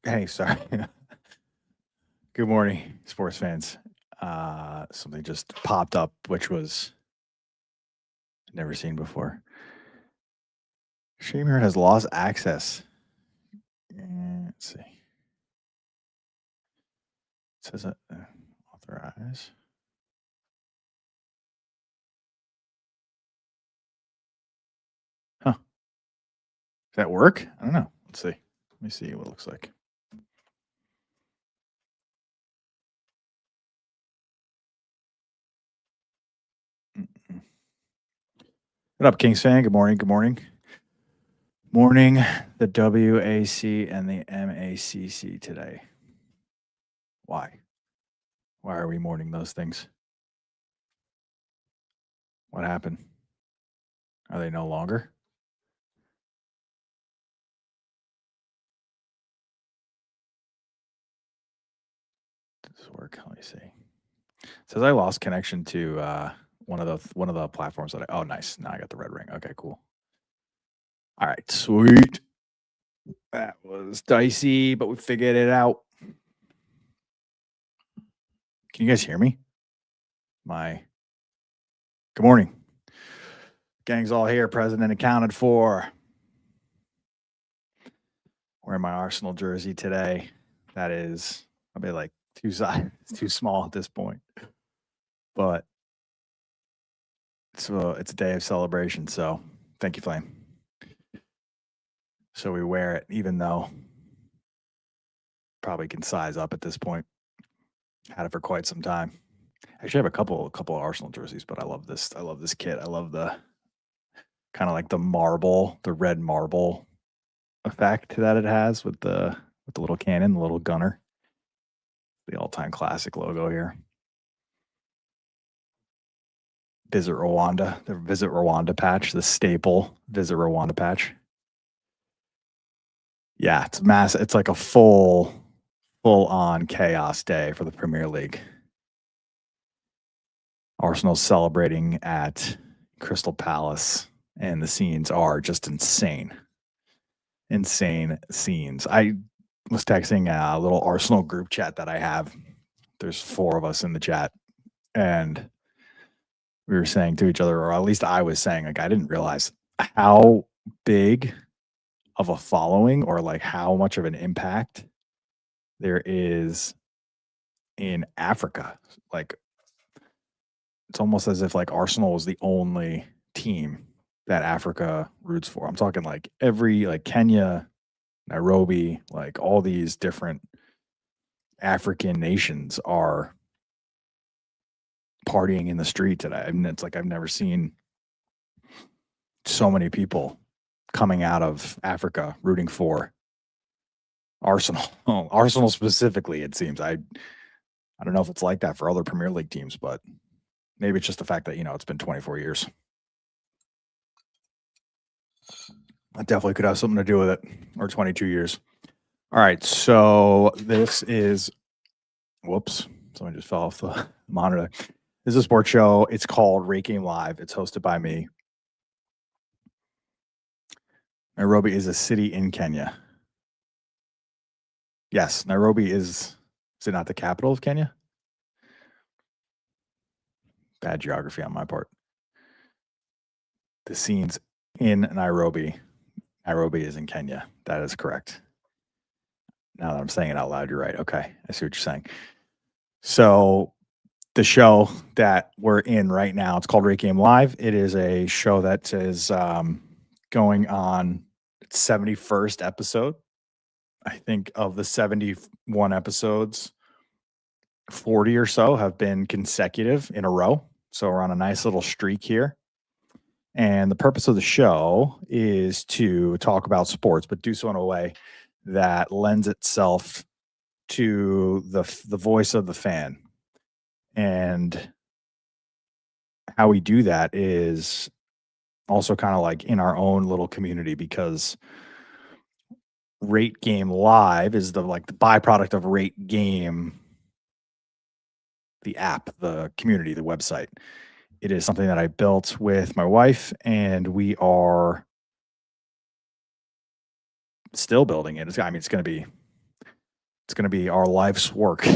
Hey, sorry. Good morning, sports fans. Something just popped up, which was never seen before. Shamer has lost access. Let's see. It says authorize. Huh. Does that work? I don't know. Let's see. Let me see what it looks like. Mm-mm. What up, Kings fan? Good morning. Good morning. Morning, the WAC and the MACC today. Why? Why are we mourning those things? What happened? Are they no longer? Does this work? Let me see. It says I lost connection to one of the platforms that oh nice. Now I got the red ring. Okay, cool. All right, sweet. That was dicey, but we figured it out. Can you guys hear me? Good morning. Gang's all here, president accounted for. Wearing my Arsenal jersey today. That is, I'll be like too small at this point. But it's a day of celebration, so thank you, Flame. So we wear it, even though probably can size up at this point. Had it for quite some time. Actually, I have a couple of Arsenal jerseys, but I love this. I love this kit. I love the kind of like the red marble effect that it has with the little cannon, the little gunner. The all-time classic logo here. Visit Rwanda, the Visit Rwanda patch, the staple Visit Rwanda patch. Yeah, it's massive. It's like a full on chaos day for the Premier League. Arsenal's celebrating at Crystal Palace, and the scenes are just insane. Insane scenes. I was texting a little Arsenal group chat that I have. There's 4 of us in the chat, and we were saying to each other, or at least I was saying, like, I didn't realize how big of a following or like how much of an impact there is in Africa. Like, it's almost as if like Arsenal was the only team that Africa roots for. I'm talking like every like Kenya, Nairobi, like all these different African nations are partying in the street today. I mean, it's like I've never seen so many people coming out of Africa rooting for Arsenal. Arsenal specifically, it seems. I don't know if it's like that for other Premier League teams, but maybe it's just the fact that, it's been 24 years. That definitely could have something to do with it, or 22 years. All right, so this is whoops, someone just fell off the monitor. This is a sports show. It's called RateGame Live. It's hosted by me. Nairobi is a city in Kenya. Yes, Nairobi is it not the capital of Kenya? Bad geography on my part. The scenes in Nairobi. Nairobi is in Kenya. That is correct. Now that I'm saying it out loud, you're right. Okay, I see what you're saying. So the show that we're in right now, it's called RateGame Live. It is a show that is going on its 71st episode. I think of the 71 episodes, 40 or so have been consecutive in a row. So we're on a nice little streak here. And the purpose of the show is to talk about sports, but do so in a way that lends itself to the voice of the fan. And how we do that is also kind of like in our own little community, because RateGame Live is the byproduct of RateGame, the app, the community, the website. It is something that I built with my wife, and we are still building it. It's going to be It's going to be our life's work.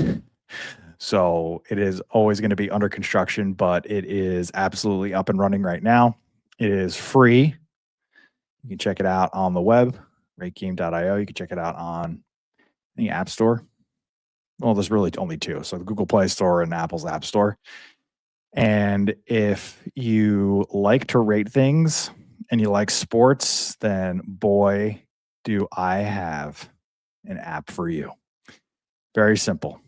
So it is always going to be under construction, but it is absolutely up and running right now. It is free. You can check it out on the web, RateGame.io. You can check it out on the App Store. Well, there's really only two. So the Google Play Store and Apple's App Store. And if you like to rate things and you like sports, then boy, do I have an app for you. Very simple.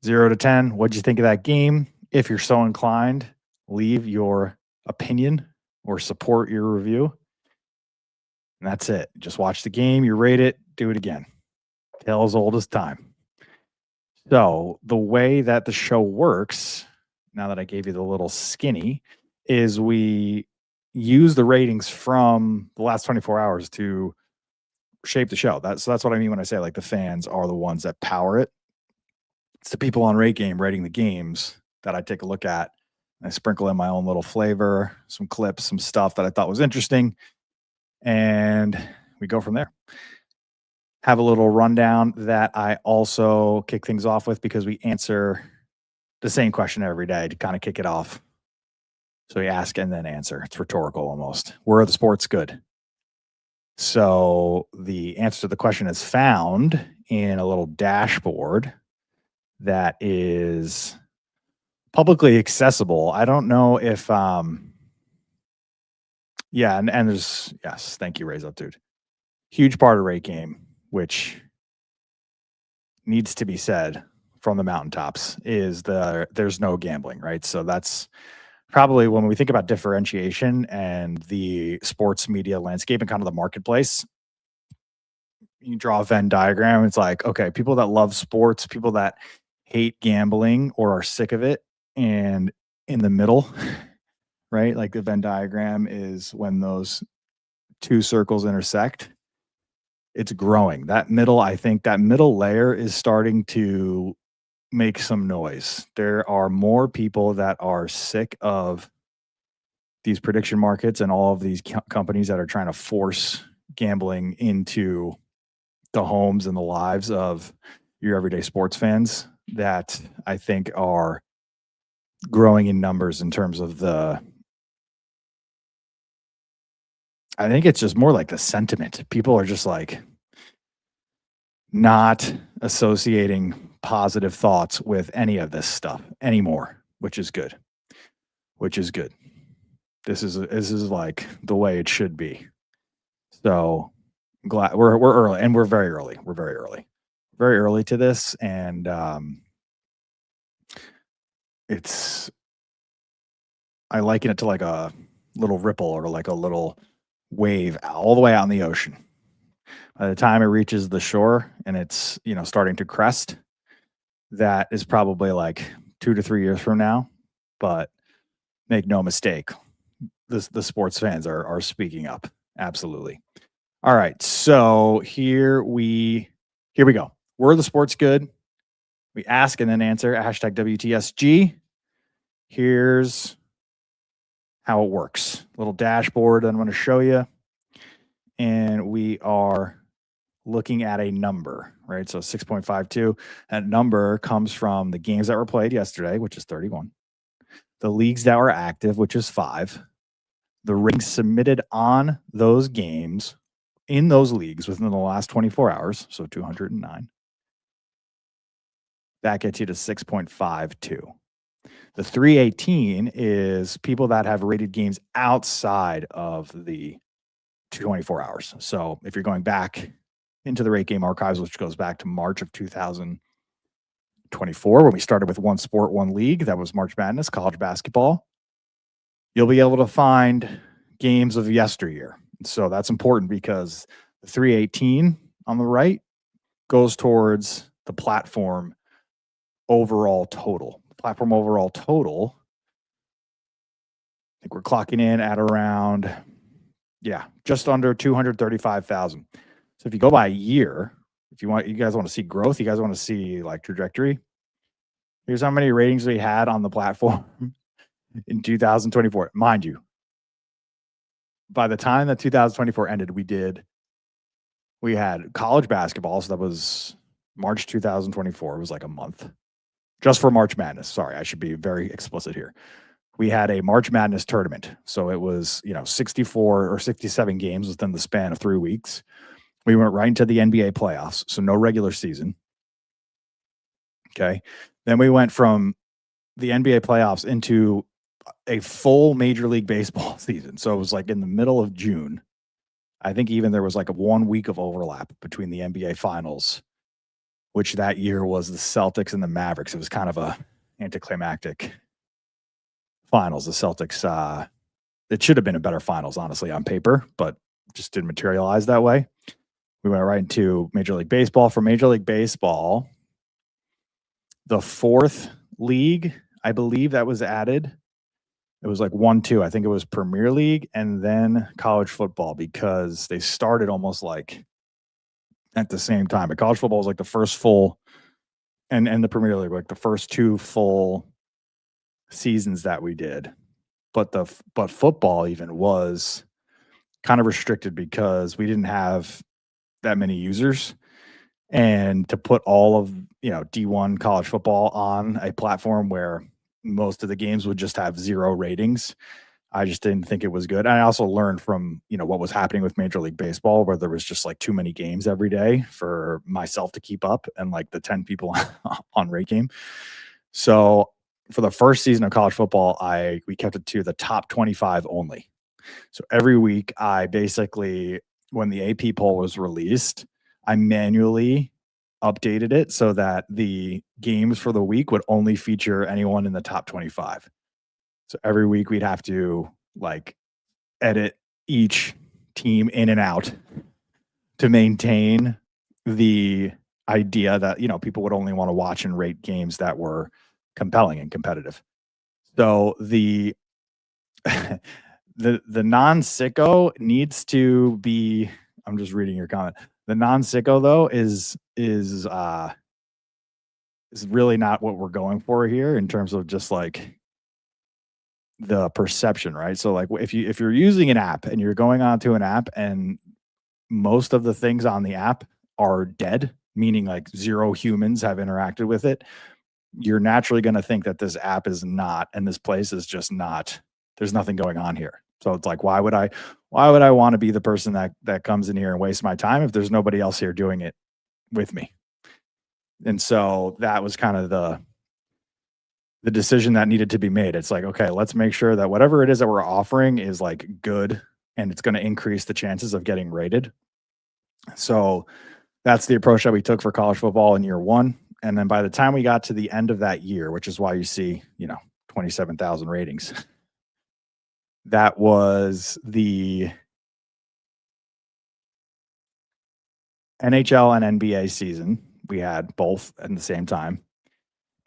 0 to 10. What'd you think of that game? If you're so inclined, leave your opinion or support your review. And that's it. Just watch the game, you rate it, do it again. Tale as old as time. So the way that the show works, now that I gave you the little skinny, is we use the ratings from the last 24 hours to shape the show. That's what I mean when I say like the fans are the ones that power it. It's the people on RateGame rating the games that I take a look at. I sprinkle in my own little flavor, some clips, some stuff that I thought was interesting, and we go from there. Have a little rundown that I also kick things off with because we answer the same question every day to kind of kick it off. So we ask and then answer. It's rhetorical almost. Where are the sports good? So the answer to the question is found in a little dashboard that is publicly accessible. I don't know if and there's, yes, thank you, Raise Up Dude. Huge part of RateGame, which needs to be said from the mountaintops, is there's no gambling, right? So that's probably when we think about differentiation and the sports media landscape and kind of the marketplace. You draw a Venn diagram. It's like, okay, people that love sports, people that hate gambling or are sick of it, and in the middle, right? Like the Venn diagram is when those two circles intersect. It's growing. That middle, I think that middle layer is starting to make some noise. There are more people that are sick of these prediction markets and all of these companies that are trying to force gambling into the homes and the lives of your everyday sports fans that I think are growing in numbers in terms of I think it's just more like the sentiment. People are just like not associating positive thoughts with any of this stuff anymore, which is good. This is like the way it should be. So I'm glad we're early, and we're very early. We're very early to this, and I liken it to like a little ripple or like a little wave all the way out in the ocean. By the time it reaches the shore and it's, starting to crest, that is probably like 2 to 3 years from now. But make no mistake, the sports fans are speaking up. Absolutely. All right. So here we go. Were the sports good? We ask and then answer. Hashtag WTSG. Here's how it works. Little dashboard I'm going to show you. And we are looking at a number, right? So 6.52. That number comes from the games that were played yesterday, which is 31. The leagues that were active, which is 5. The ratings submitted on those games in those leagues within the last 24 hours, so 209. That gets you to 6.52. The 318 is people that have rated games outside of the 24 hours. So if you're going back into the RateGame archives, which goes back to March of 2024, when we started with one sport, one league, that was March Madness, college basketball, you'll be able to find games of yesteryear. So that's important because the 318 on the right goes towards the platform overall total. Platform overall total, I think we're clocking in at around, just under 235,000. So if you go by a year, if you guys want to see growth, you guys want to see like trajectory, here's how many ratings we had on the platform in 2024. Mind you, by the time that 2024 ended, we had college basketball, so that was March 2024. It was like a month. Just for March Madness. Sorry, I should be very explicit here. We had a March Madness tournament. So it was, 64 or 67 games within the span of 3 weeks. We went right into the NBA playoffs, so no regular season. Okay. Then we went from the NBA playoffs into a full Major League Baseball season. So it was like in the middle of June. I think even there was like a 1 week of overlap between the NBA finals, which that year was the Celtics and the Mavericks. It was kind of a anticlimactic finals. The Celtics, it should have been a better finals, honestly, on paper, but just didn't materialize that way. We went right into Major League Baseball. For Major League Baseball, the fourth league, I believe that was added. It was like 1-2. I think it was Premier League and then college football, because they started almost like at the same time. But college football was like the first full, and the Premier League, like the first 2 full seasons that we did. But football even was kind of restricted because we didn't have that many users. And to put all of, D1 college football on a platform where most of the games would just have 0 ratings, I just didn't think it was good. And I also learned from, what was happening with Major League Baseball, where there was just like too many games every day for myself to keep up and like the 10 people on RateGame. So for the first season of college football, we kept it to the top 25 only. So every week I basically, when the AP poll was released, I manually updated it so that the games for the week would only feature anyone in the top 25. So every week we'd have to like edit each team in and out to maintain the idea that, people would only want to watch and rate games that were compelling and competitive. So the non-sicko needs to be, I'm just reading your comment. The non-sicko though is really not what we're going for here in terms of just like the perception, right? So like if you're using an app and you're going onto an app and most of the things on the app are dead, meaning like 0 humans have interacted with it, you're naturally going to think that this app is not, and this place is just not, there's nothing going on here. So it's like, why would I want to be the person that comes in here and waste my time if there's nobody else here doing it with me? And so that was kind of the decision that needed to be made. It's like, okay, let's make sure that whatever it is that we're offering is like good and it's going to increase the chances of getting rated. So that's the approach that we took for college football in year 1. And then by the time we got to the end of that year, which is why you see, 27,000 ratings, that was the NHL and NBA season. We had both at the same time.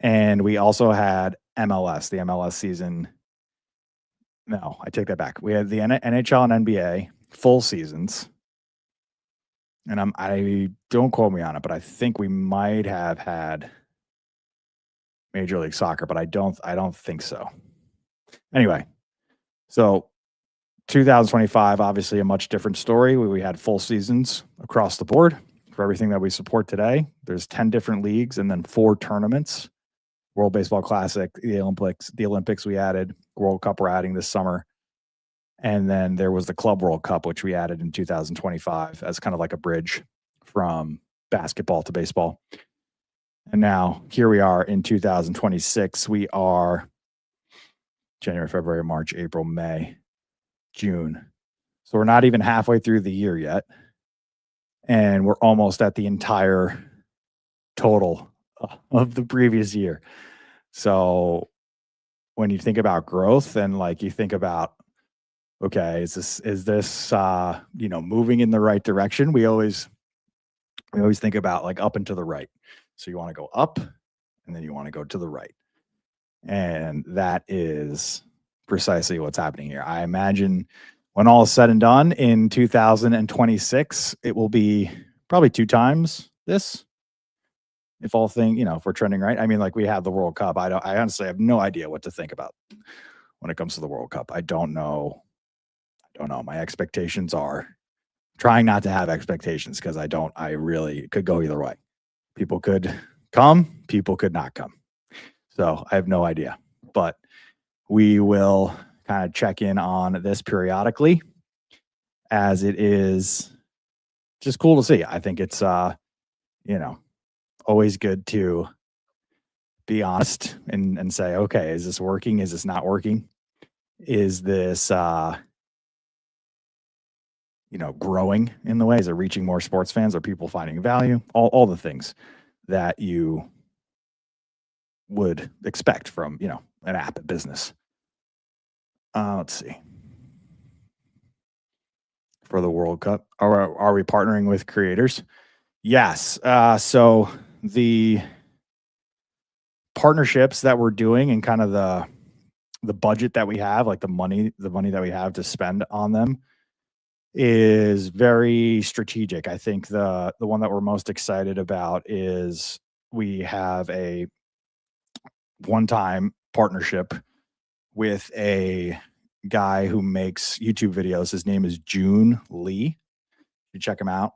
And we also had MLS, the MLS season. No, I take that back. We had the NHL and NBA full seasons. And I don't quote me on it, but I think we might have had Major League Soccer, but I don't think so. Anyway, so 2025, obviously a much different story. We had full seasons across the board for everything that we support today. There's 10 different leagues and then 4 tournaments. World Baseball Classic, the Olympics we added, World Cup we're adding this summer. And then there was the Club World Cup, which we added in 2025 as kind of like a bridge from basketball to baseball. And now here we are in 2026. We are January, February, March, April, May, June. So we're not even halfway through the year yet. And we're almost at the entire total of the previous year. So when you think about growth and like you think about, okay, is this moving in the right direction? We always think about like up and to the right. So you want to go up and then you want to go to the right. And that is precisely what's happening here. I imagine when all is said and done in 2026, it will be probably 2 times this. If we're trending right. I mean, like we have the World Cup. I honestly have no idea what to think about when it comes to the World Cup. I don't know. My expectations are trying not to have expectations because I really could go either way. People could come, people could not come. So I have no idea, but we will kind of check in on this periodically, as it is just cool to see. I think it's always good to be honest and say, okay, is this working? Is this not working? Is this growing in the way? Is it reaching more sports fans? Are people finding value? All the things that you would expect from an app business. Let's see. For the World Cup, are we partnering with creators? Yes. So the partnerships that we're doing and kind of the budget that we have, like the money that we have to spend on them, is very strategic. I think the one that we're most excited about is we have a one-time partnership with a guy who makes YouTube videos. His name is June Lee. You check him out.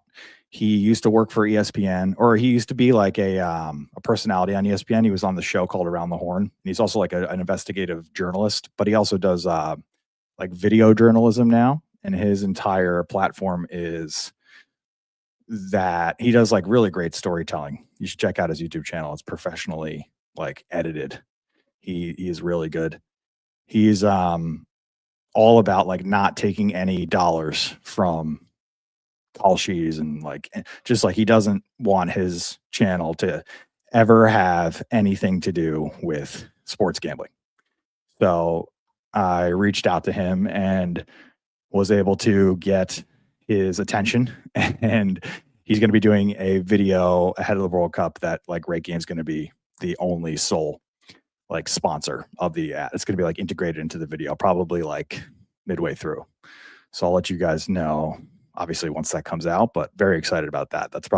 He used to work for ESPN, or he used to be like a personality on ESPN. He was on the show called Around the Horn. And he's also like an investigative journalist, but he also does like video journalism now. And his entire platform is that he does like really great storytelling. You should check out his YouTube channel. It's professionally like edited. He is really good. He's all about like not taking any dollars from call sheets, and like just like he doesn't want his channel to ever have anything to do with sports gambling. So I reached out to him and was able to get his attention, and he's going to be doing a video ahead of the World Cup that like RateGame is going to be the only sole like sponsor of the ad. It's going to be like integrated into the video, probably like midway through. So I'll let you guys know, obviously, once that comes out, but very excited about that. That's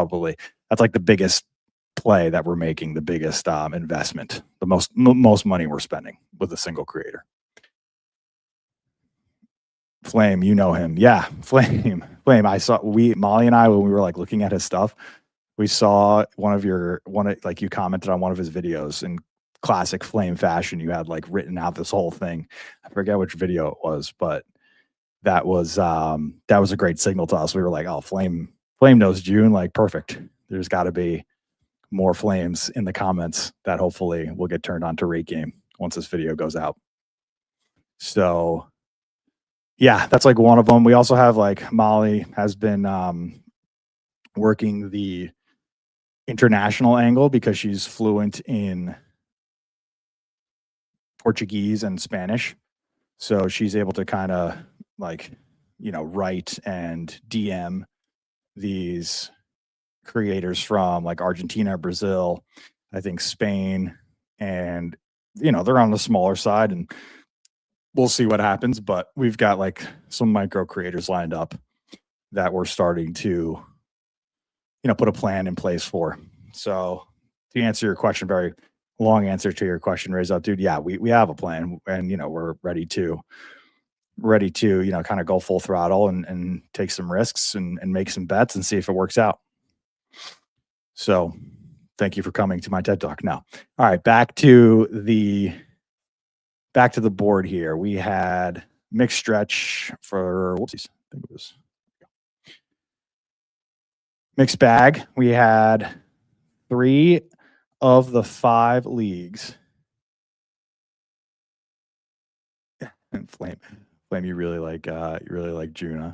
like the biggest play that we're making, the biggest investment, the most money we're spending with a single creator. Flame, you know him. Yeah, Flame. Mollie and I, when we were like looking at his stuff, we saw you commented on one of his videos in classic Flame fashion. You had like written out this whole thing. I forget which video it was, but that was a great signal to us. We were like, oh, Flame knows June, like perfect. There's got to be more Flames in the comments that hopefully will get turned on to RateGame once this video goes out. So yeah, that's like one of them. We also have like Mollie has been working the international angle because she's fluent in Portuguese and Spanish. So she's able to kind of like, write and DM these creators from like Argentina, Brazil, I think Spain, and they're on the smaller side, and we'll see what happens. But we've got like some micro creators lined up that we're starting to, put a plan in place for. So to answer your question, very long answer to your question, Raise Up, dude. Yeah, we have a plan, and we're ready to kind of go full throttle and take some risks and make some bets and see if it works out. So thank you for coming to my TED Talk. Now, all right, back to the board here. We had mixed stretch for whoopsies. I think it was mixed bag. We had 3 of the 5 leagues. And Flame, you really like June, huh?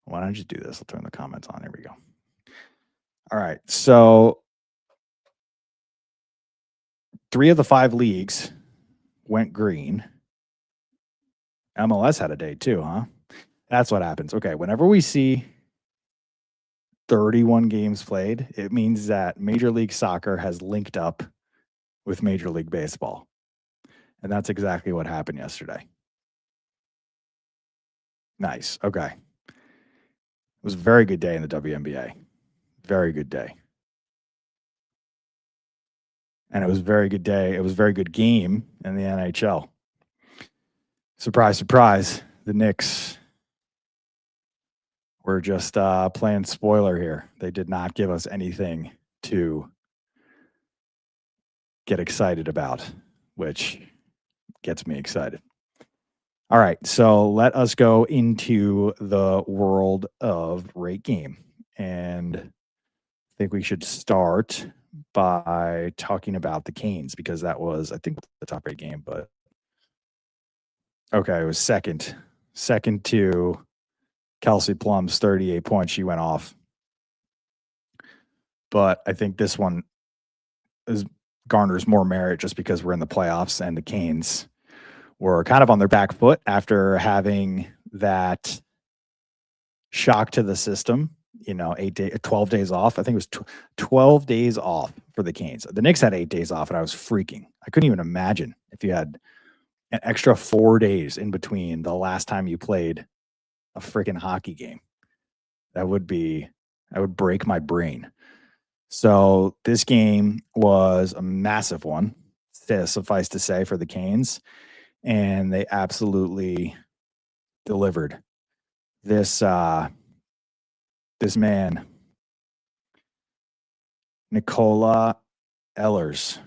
Why don't you do this? I'll turn the comments on. Here we go. All right. So 3 of the 5 leagues went green. MLS had a day too, huh? That's what happens. Okay. Whenever we see 31 games played, it means that Major League Soccer has linked up with Major League Baseball. And that's exactly what happened yesterday. Nice. Okay. It was a very good day in the WNBA. Very good day. And it was a very good day. It was a very good game in the NHL. Surprise, surprise. The Knicks were just playing spoiler here. They did not give us anything to get excited about, which gets me excited. All right, so let us go into the world of RateGame. And I think we should start by talking about the Canes, because that was, I think, the top rate game, but okay, it was second to Kelsey Plum's 38 points. She went off. But I think this one garners more merit just because we're in the playoffs, and the Canes were kind of on their back foot after having that shock to the system, 12 days off. I think it was 12 days off for the Canes. The Knicks had 8 days off, and I was freaking. I couldn't even imagine if you had an extra 4 days in between the last time you played a freaking hockey game. That would break my brain. So this game was a massive one, suffice to say, for the Canes, and they absolutely delivered. This man, Nikolaj Ehlers,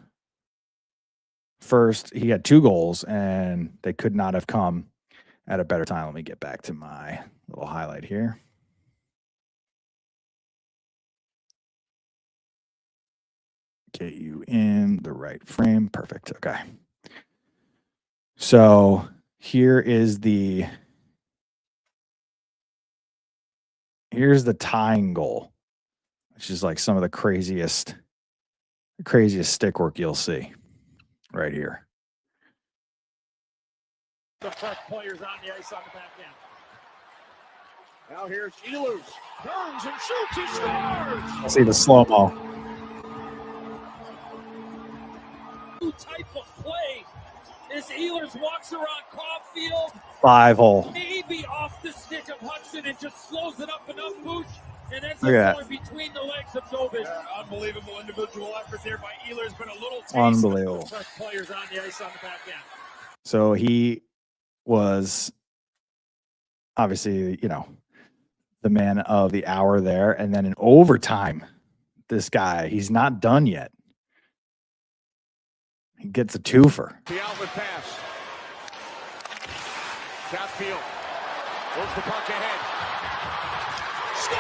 first, he had 2 goals, and they could not have come at a better time. Let me get back to my little highlight here. Get you in the right frame. Perfect. Okay. So here's the tying goal, which is like some of the craziest stick work you'll see right here. The first players on the ice on the back end. Now here's Ehlers. Turns and shoots. He scores! See the slow-mo. New type of play as Ehlers walks around Caulfield. 5-hole. Maybe off the stick of Hudson and just slows it up enough, Booch. And that's going between the legs of Dobeš. Unbelievable individual effort there by Ehlers, but a little taste. Unbelievable. Of the first players on the ice on the back end. So he was obviously, the man of the hour there. And then in overtime, this guy, he's not done yet. He gets a twofer. The outlet pass. Southfield. Moves the puck ahead. Score!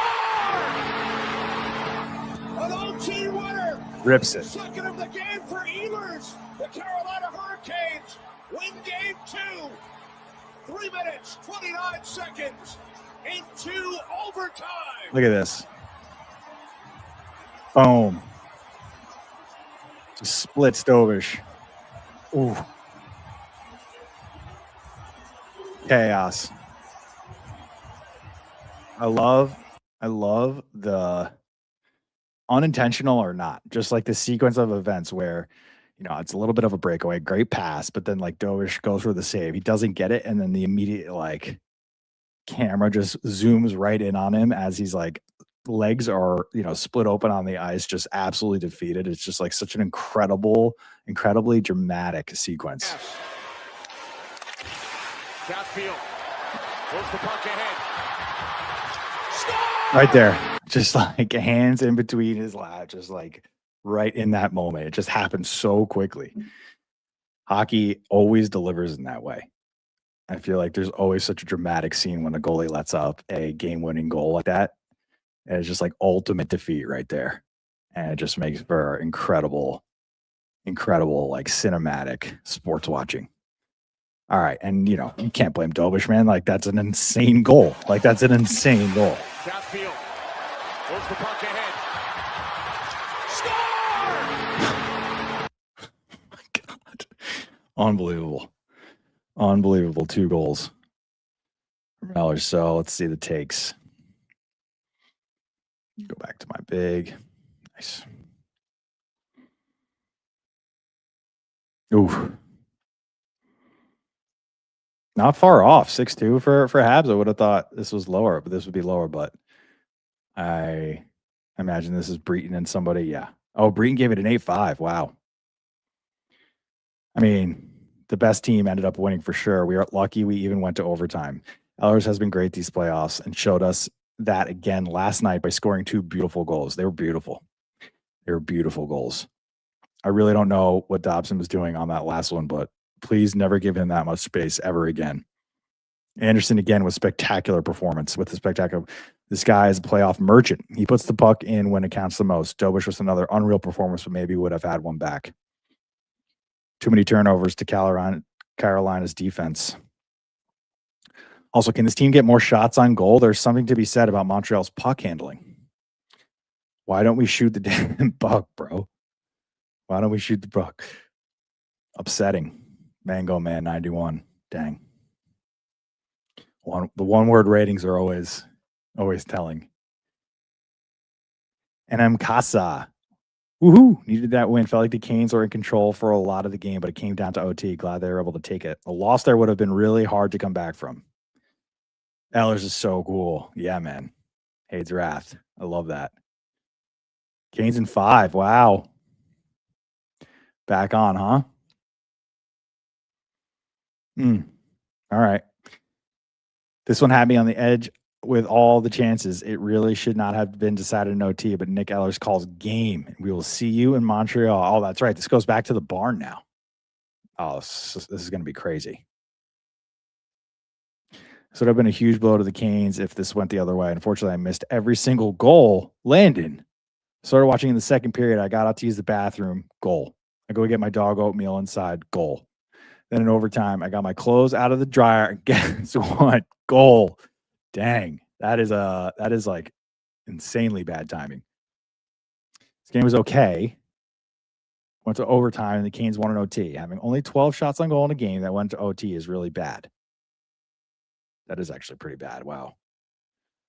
An OT winner. Rips it. Second of the game for Ehlers. The Carolina Hurricanes win game 2. 3 minutes, 29 seconds into overtime. Look at this. Boom. Just splits Dobeš. Ooh. Chaos. I love the unintentional or not, just like the sequence of events where, it's a little bit of a breakaway, great pass, but then like Dobeš goes for the save. He doesn't get it, and then the immediate camera just zooms right in on him as he's legs are, split open on the ice, just absolutely defeated. It's just like such an incredibly dramatic sequence. Southfield moves the puck ahead. Right there, just hands in between his lap, just right in that moment. It just happens so quickly. Hockey always delivers in that way. I feel like there's always such a dramatic scene when a goalie lets up a game-winning goal like that. And it's just ultimate defeat right there. And it just makes for incredible cinematic sports watching. All right. And, you can't blame Dobeš, man. That's an insane goal. That's an insane goal. Southfield moves the puck ahead. Score! Oh my God. Unbelievable. 2 goals from Ehlers. So let's see the takes. Go back to my big. Nice. Ooh. Not far off. 6-2 for Habs. I would have thought this was lower, but this would be lower. But I imagine this is Breton and somebody. Yeah. Oh, Breton gave it an 8-5. Wow. I mean, the best team ended up winning for sure. We are lucky we even went to overtime. Ehlers has been great these playoffs and showed us that again last night by scoring 2 beautiful goals. They were beautiful. They were beautiful goals. I really don't know what Dobson was doing on that last one, but please never give him that much space ever again. Anderson again with spectacular performance with the spectacular. This guy is a playoff merchant. He puts the puck in when it counts the most. Dobeš was another unreal performance, but maybe would have had one back. Too many turnovers to Carolina's defense. Also, can this team get more shots on goal? There's something to be said about Montreal's puck handling. Why don't we shoot the damn puck, bro? Why don't we shoot the puck? Upsetting. Mango Man 91. Dang. The one-word ratings are always telling. And Casa. Woohoo! Needed that win. Felt like the Canes were in control for a lot of the game, but it came down to OT. Glad they were able to take it. A loss there would have been really hard to come back from. Ehlers is so cool. Yeah, man. Hade's Wrath. I love that. Canes in 5. Wow. Back on, huh? All right. This one had me on the edge with all the chances. It really should not have been decided in OT, but Nick Ehlers calls game. We will see you in Montreal. Oh, that's right. This goes back to the barn now. Oh, this is going to be crazy. So it would have been a huge blow to the Canes if this went the other way. Unfortunately, I missed every single goal. Landon. Started watching in the second period. I got out to use the bathroom. Goal. I go get my dog oatmeal inside. Goal. Then in overtime, I got my clothes out of the dryer. Guess what? Goal. Dang. That is like insanely bad timing. This game was okay. Went to overtime, and the Canes won an OT. Having only 12 shots on goal in a game that went to OT is really bad. That is actually pretty bad. Wow.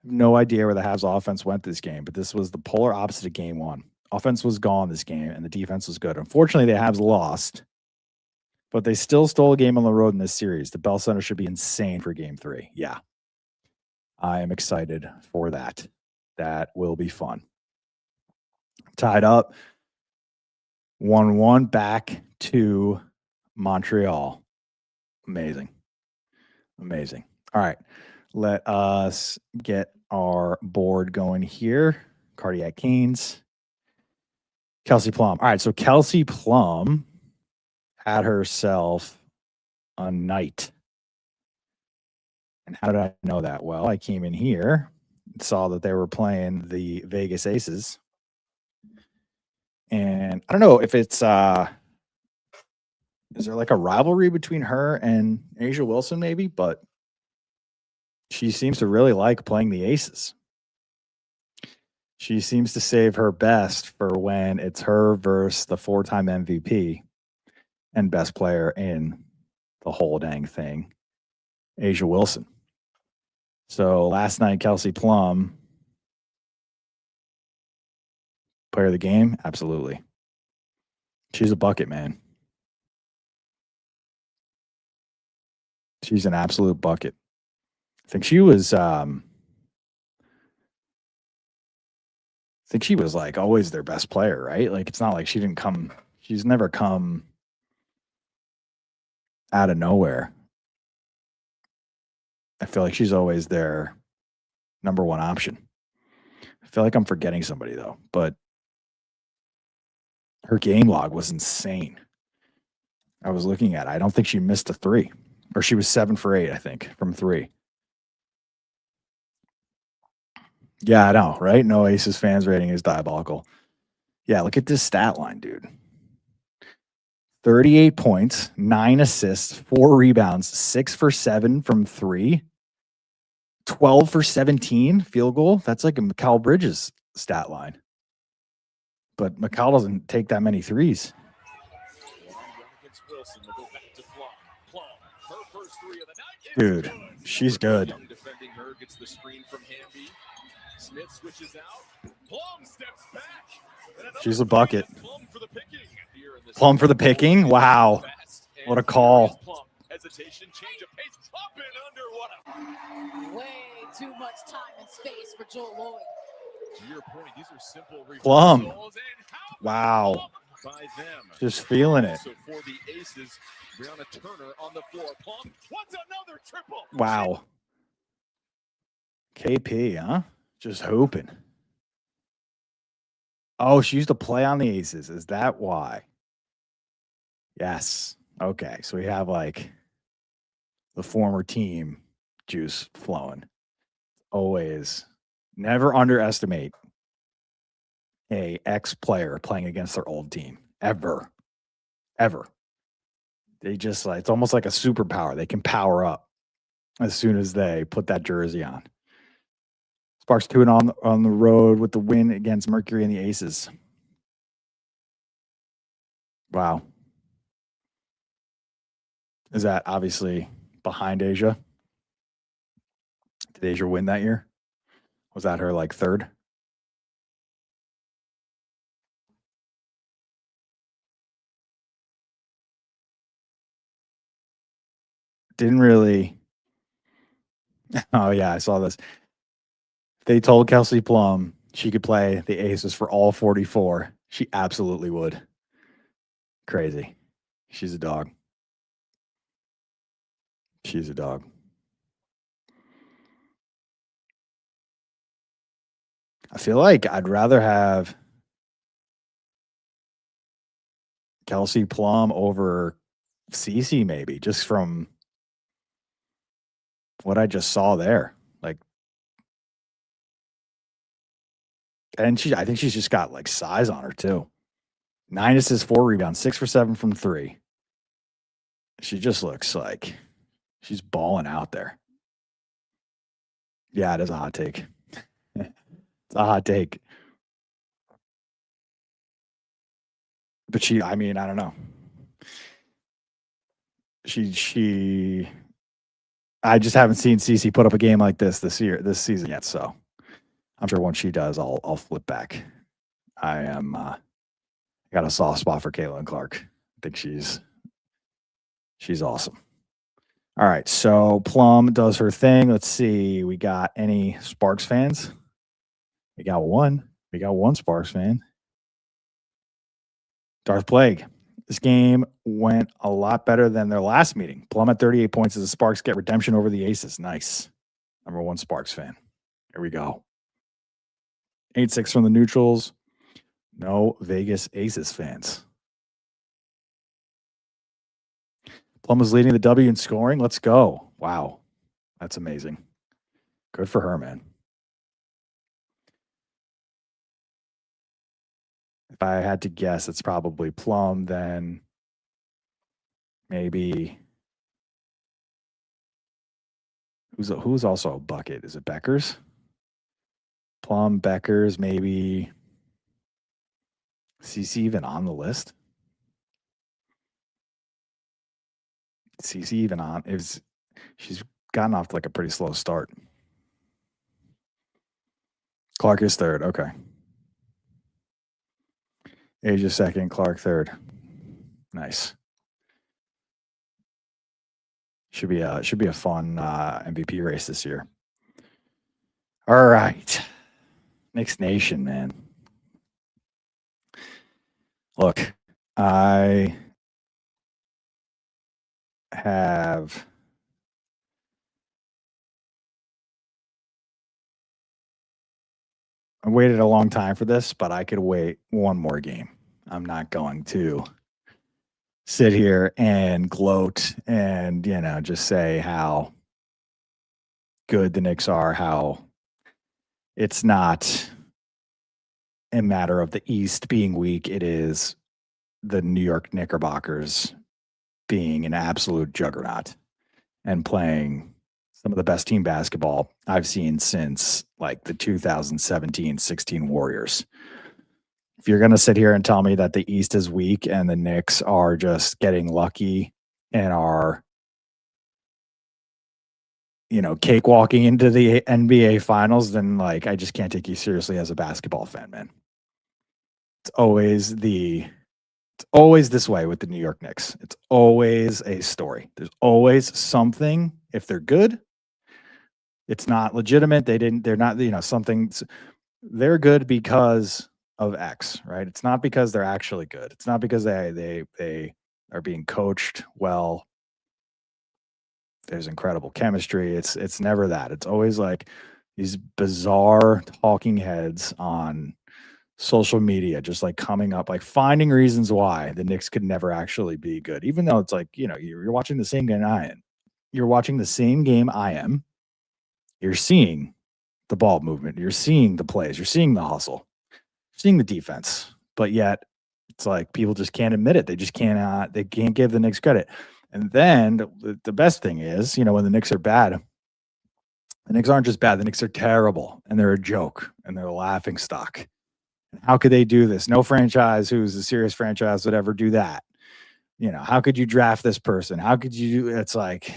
No idea where the Habs offense went this game, but this was the polar opposite of game 1. Offense was gone this game, and the defense was good. Unfortunately, the Habs lost, but they still stole a game on the road in this series. The Bell Center should be insane for game 3. Yeah. I am excited for that. That will be fun. Tied up. 1-1 back to Montreal. Amazing. Amazing. All right. Let us get our board going here. Cardiac Canes. Kelsey Plum. All right. So Kelsey Plum had herself a night. And how did I know that? Well, I came in here and saw that they were playing the Vegas Aces. And I don't know if it's is there like a rivalry between her and A'ja Wilson maybe, but she seems to really like playing the Aces. She seems to save her best for when it's her versus the 4-time MVP and best player in the whole dang thing, A'ja Wilson. So last night, Kelsey Plum, player of the game? Absolutely. She's a bucket, man. She's an absolute bucket. I think she was like always their best player, right? Like it's not like she's never come out of nowhere. I feel like she's always their number one option. I feel like I'm forgetting somebody though, but her game log was insane. I was looking at it. I don't think she missed a 3. Or she was 7 for 8, I think, from 3. Yeah, I know, right? No Aces fans rating is diabolical. Yeah, look at this stat line, dude. 38 points, 9 assists, 4 rebounds, 6 for 7 from 3, 12 for 17 field goal. That's like a Mikal Bridges stat line. But Mikal doesn't take that many threes. Dude, she's good. She's a bucket. Plum for the picking. Wow. What a call. Way too much time and space for Joel Lloyd. To your point, these are simple Plum. Wow. Just feeling it. So for the Aces, Brianna Turner on the floor. Plum, what's another triple? Wow. KP, huh? Just hooping. Oh, she used to play on the Aces. Is that why? Yes. Okay. So we have like the former team juice flowing. Always never underestimate a ex-player playing against their old team. Ever. They just like, it's almost like a superpower. They can power up as soon as they put that jersey on. Sparks 2 and on the road with the win against Mercury and the Aces. Wow. Is that obviously behind Asia? Did Asia win that year? Was that her like third? Didn't really. Oh, yeah, I saw this. They told Kelsey Plum she could play the Aces for all 44. She absolutely would. Crazy. She's a dog. She's a dog. I feel like I'd rather have Kelsey Plum over Cece maybe, just from what I just saw there. Like, and I think she's just got like size on her too. 9 assists, 4 rebounds, 6 for 7 from 3. She just looks like she's balling out there. Yeah, it is a hot take. It's a hot take. But I mean, I don't know. I just haven't seen Cece put up a game like this season yet. So I'm sure once she does, I'll flip back. I got a soft spot for Caitlin Clark. I think she's awesome. All right, so Plum does her thing. Let's see. We got any Sparks fans? We got one. We got one Sparks fan. Darth Plague. This game went a lot better than their last meeting. Plum at 38 points as the Sparks get redemption over the Aces. Nice. Number 1 Sparks fan. Here we go. 8-6 from the neutrals. No Vegas Aces fans. Plum is leading the W in scoring. Let's go. Wow. That's amazing. Good for her, man. If I had to guess, it's probably Plum, then maybe who's also a bucket? Is it Beckers? Plum, Beckers, maybe CC even on the list? CC even on? She's gotten off to like a pretty slow start. Clark is third. Okay. Asia second, Clark third. Nice. Should be a fun MVP race this year. All right. Knicks Nation, man. Look, I waited a long time for this, but I could wait one more game. I'm not going to sit here and gloat and, just say how good the Knicks are, how it's not a matter of the East being weak. It is the New York Knickerbockers being an absolute juggernaut and playing some of the best team basketball I've seen since like the 2017-16 Warriors. If you're going to sit here and tell me that the East is weak and the Knicks are just getting lucky and are, cakewalking into the NBA finals, then like I just can't take you seriously as a basketball fan, man. It's always this way with the New York Knicks. It's always a story. There's always something. If they're good, it's not legitimate. They're not, something. They're good because of X, right? It's not because they're actually good. It's not because they are being coached well. There's incredible chemistry. It's never that. It's always like these bizarre talking heads on social media, just like coming up, like finding reasons why the Knicks could never actually be good, even though it's like, you're watching the same game I am. You're watching the same game I am. You're seeing the ball movement. You're seeing the plays. You're seeing the hustle. You're seeing the defense. But yet, it's like people just can't admit it. They just cannot. They can't give the Knicks credit. And then the best thing is, when the Knicks are bad, the Knicks aren't just bad. The Knicks are terrible, and they're a joke, and they're a laughing stock. How could they do this? No franchise who's a serious franchise would ever do that. How could you draft this person? How could you do? It's like,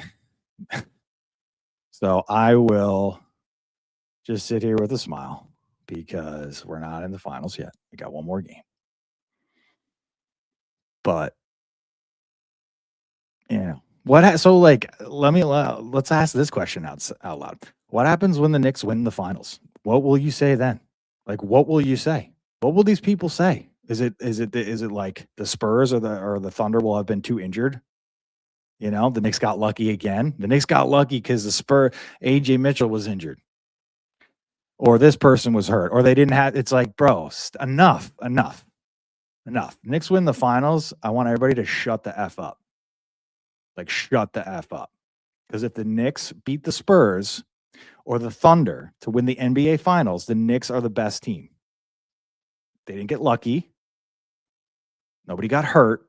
so I will just sit here with a smile because we're not in the finals yet. We got one more game. But, let's ask this question out loud. What happens when the Knicks win the finals? What will you say then? Like, what will you say? What will these people say? Is it like the Spurs or the Thunder will have been too injured? The Knicks got lucky again. The Knicks got lucky because AJ Mitchell was injured. Or this person was hurt. Or they didn't have, it's like, bro, enough. Knicks win the finals. I want everybody to shut the F up. Like, shut the F up. Because if the Knicks beat the Spurs or the Thunder to win the NBA finals, the Knicks are the best team. They didn't get lucky. Nobody got hurt.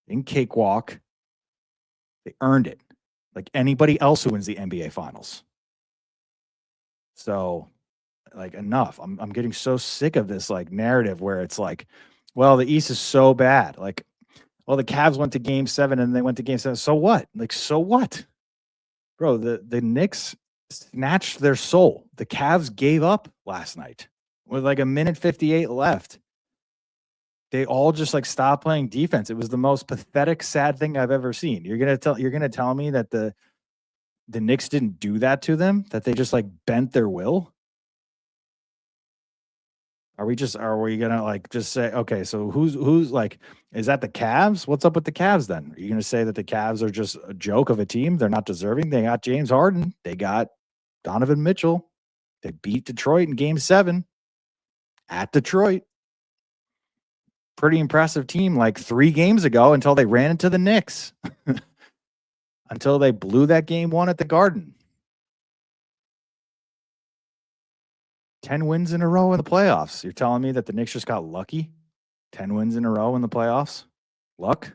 They didn't cakewalk. They earned it. Like anybody else who wins the NBA finals. So, like, enough. I'm getting so sick of this like narrative where it's like, well, the East is so bad. Like, well, the Cavs went to game 7 and they went to game 7. So what? Like, so what? Bro, the Knicks snatched their soul. The Cavs gave up last night with like a minute 58 left. They all just like stopped playing defense. It was the most pathetic, sad thing I've ever seen. You're gonna tell me that the Knicks didn't do that to them? That they just like bent their will? Are we gonna like just say, okay, so who's like, is that the Cavs? What's up with the Cavs then? Are you gonna say that the Cavs are just a joke of a team? They're not deserving. They got James Harden. They got Donovan Mitchell. They beat Detroit in game 7 at Detroit. Pretty impressive team like 3 games ago until they ran into the Knicks. Until they blew that game 1 at the Garden. 10 wins in a row in the playoffs. You're telling me that the Knicks just got lucky? 10 wins in a row in the playoffs? Luck?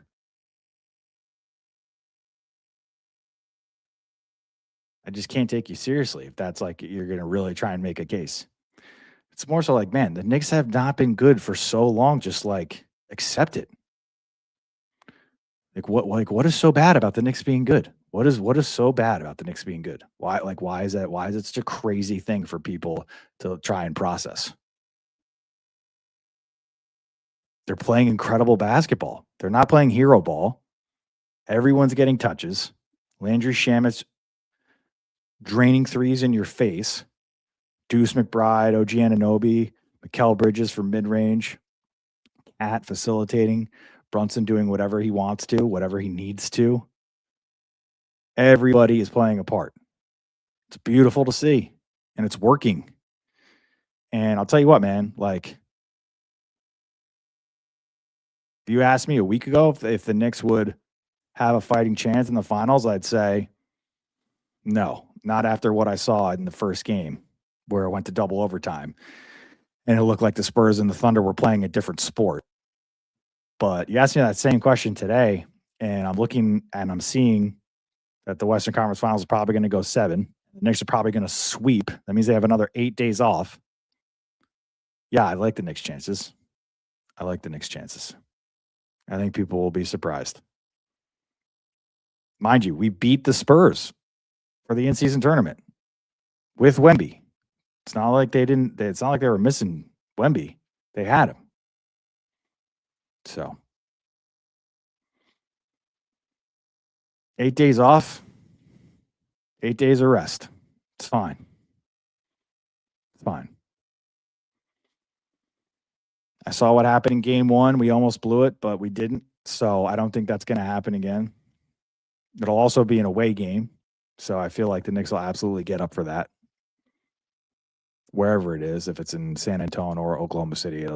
I just can't take you seriously if that's like you're going to really try and make a case. It's more so like, man, the Knicks have not been good for so long. Just like accept it. What is so bad about the Knicks being good? What is so bad about the Knicks being good? Why is that? Why is it such a crazy thing for people to try and process? They're playing incredible basketball. They're not playing hero ball. Everyone's getting touches. Landry Shamet's draining threes in your face. Deuce McBride, OG Anunoby, Mikal Bridges for mid-range. Cat facilitating. Brunson doing whatever he wants to, whatever he needs to. Everybody is playing a part. It's beautiful to see, and it's working. And I'll tell you what, man, like, if you asked me a week ago if the Knicks would have a fighting chance in the finals, I'd say no, not after what I saw in the first game where it went to double overtime. And it looked like the Spurs and the Thunder were playing a different sport. But you asked me that same question today, and I'm looking and I'm seeing that the Western Conference Finals is probably going to go 7. The Knicks are probably going to sweep. That means they have another 8 days off. Yeah, I like the Knicks' chances. I think people will be surprised. Mind you, we beat the Spurs for the in-season tournament with Wemby. It's not like it's not like they were missing Wemby. They had him. So 8 days off, 8 days of rest. It's fine. I saw what happened in game 1. We almost blew it, but we didn't. So I don't think that's going to happen again. It'll also be an away game. So I feel like the Knicks will absolutely get up for that. wherever it is, if it's in San Antonio or Oklahoma City,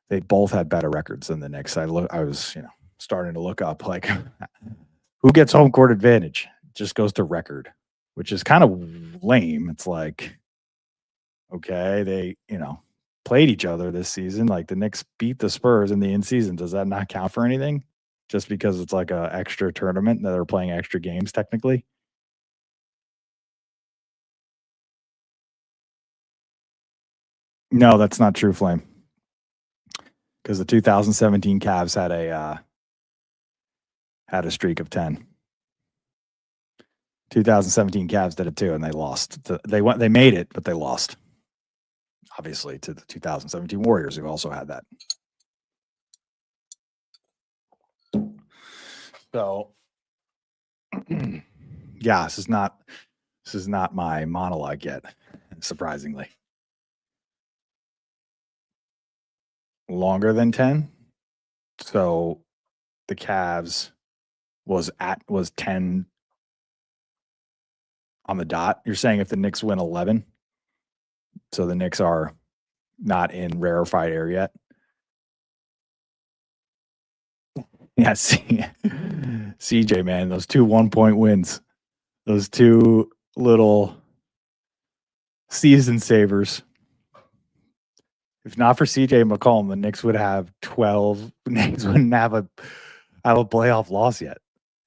they both had better records than the Knicks. I was, starting to look up like who gets home court advantage. It just goes to record, which is kind of lame. It's like, okay, they, played each other this season. Like the Knicks beat the Spurs in the in-season. Does that not count for anything? Just because it's like a extra tournament that they're playing extra games technically? No, that's not true, Flame. Because the 2017 Cavs had a streak of 10. 2017 Cavs did it too, and they lost. They made it, but they lost. Obviously, to the 2017 Warriors, who also had that. So, yeah, this is not my monologue yet, surprisingly. Longer than 10. So the Cavs was 10 on the dot. You're saying if the Knicks win 11, so the Knicks are not in rarefied air yet. Yeah, CJ, man, those 2 1-point wins, those 2 little season savers. If not for CJ McCollum, the Knicks would have 12. Knicks wouldn't have a playoff loss yet.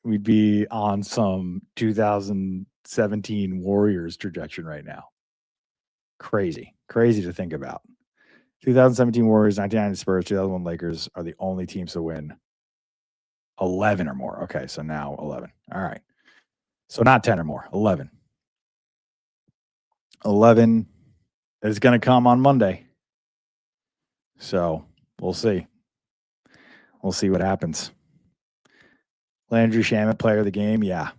We'd be on some 2017 Warriors trajectory right now. Crazy to think about. 2017 Warriors, 1990 Spurs, 2001 Lakers are the only teams to win 11 or more. Okay, so now 11. All right. So not 10 or more, 11. 11 is going to come on Monday. So we'll see. We'll see what happens. Landry Shamet, player of the game. Yeah,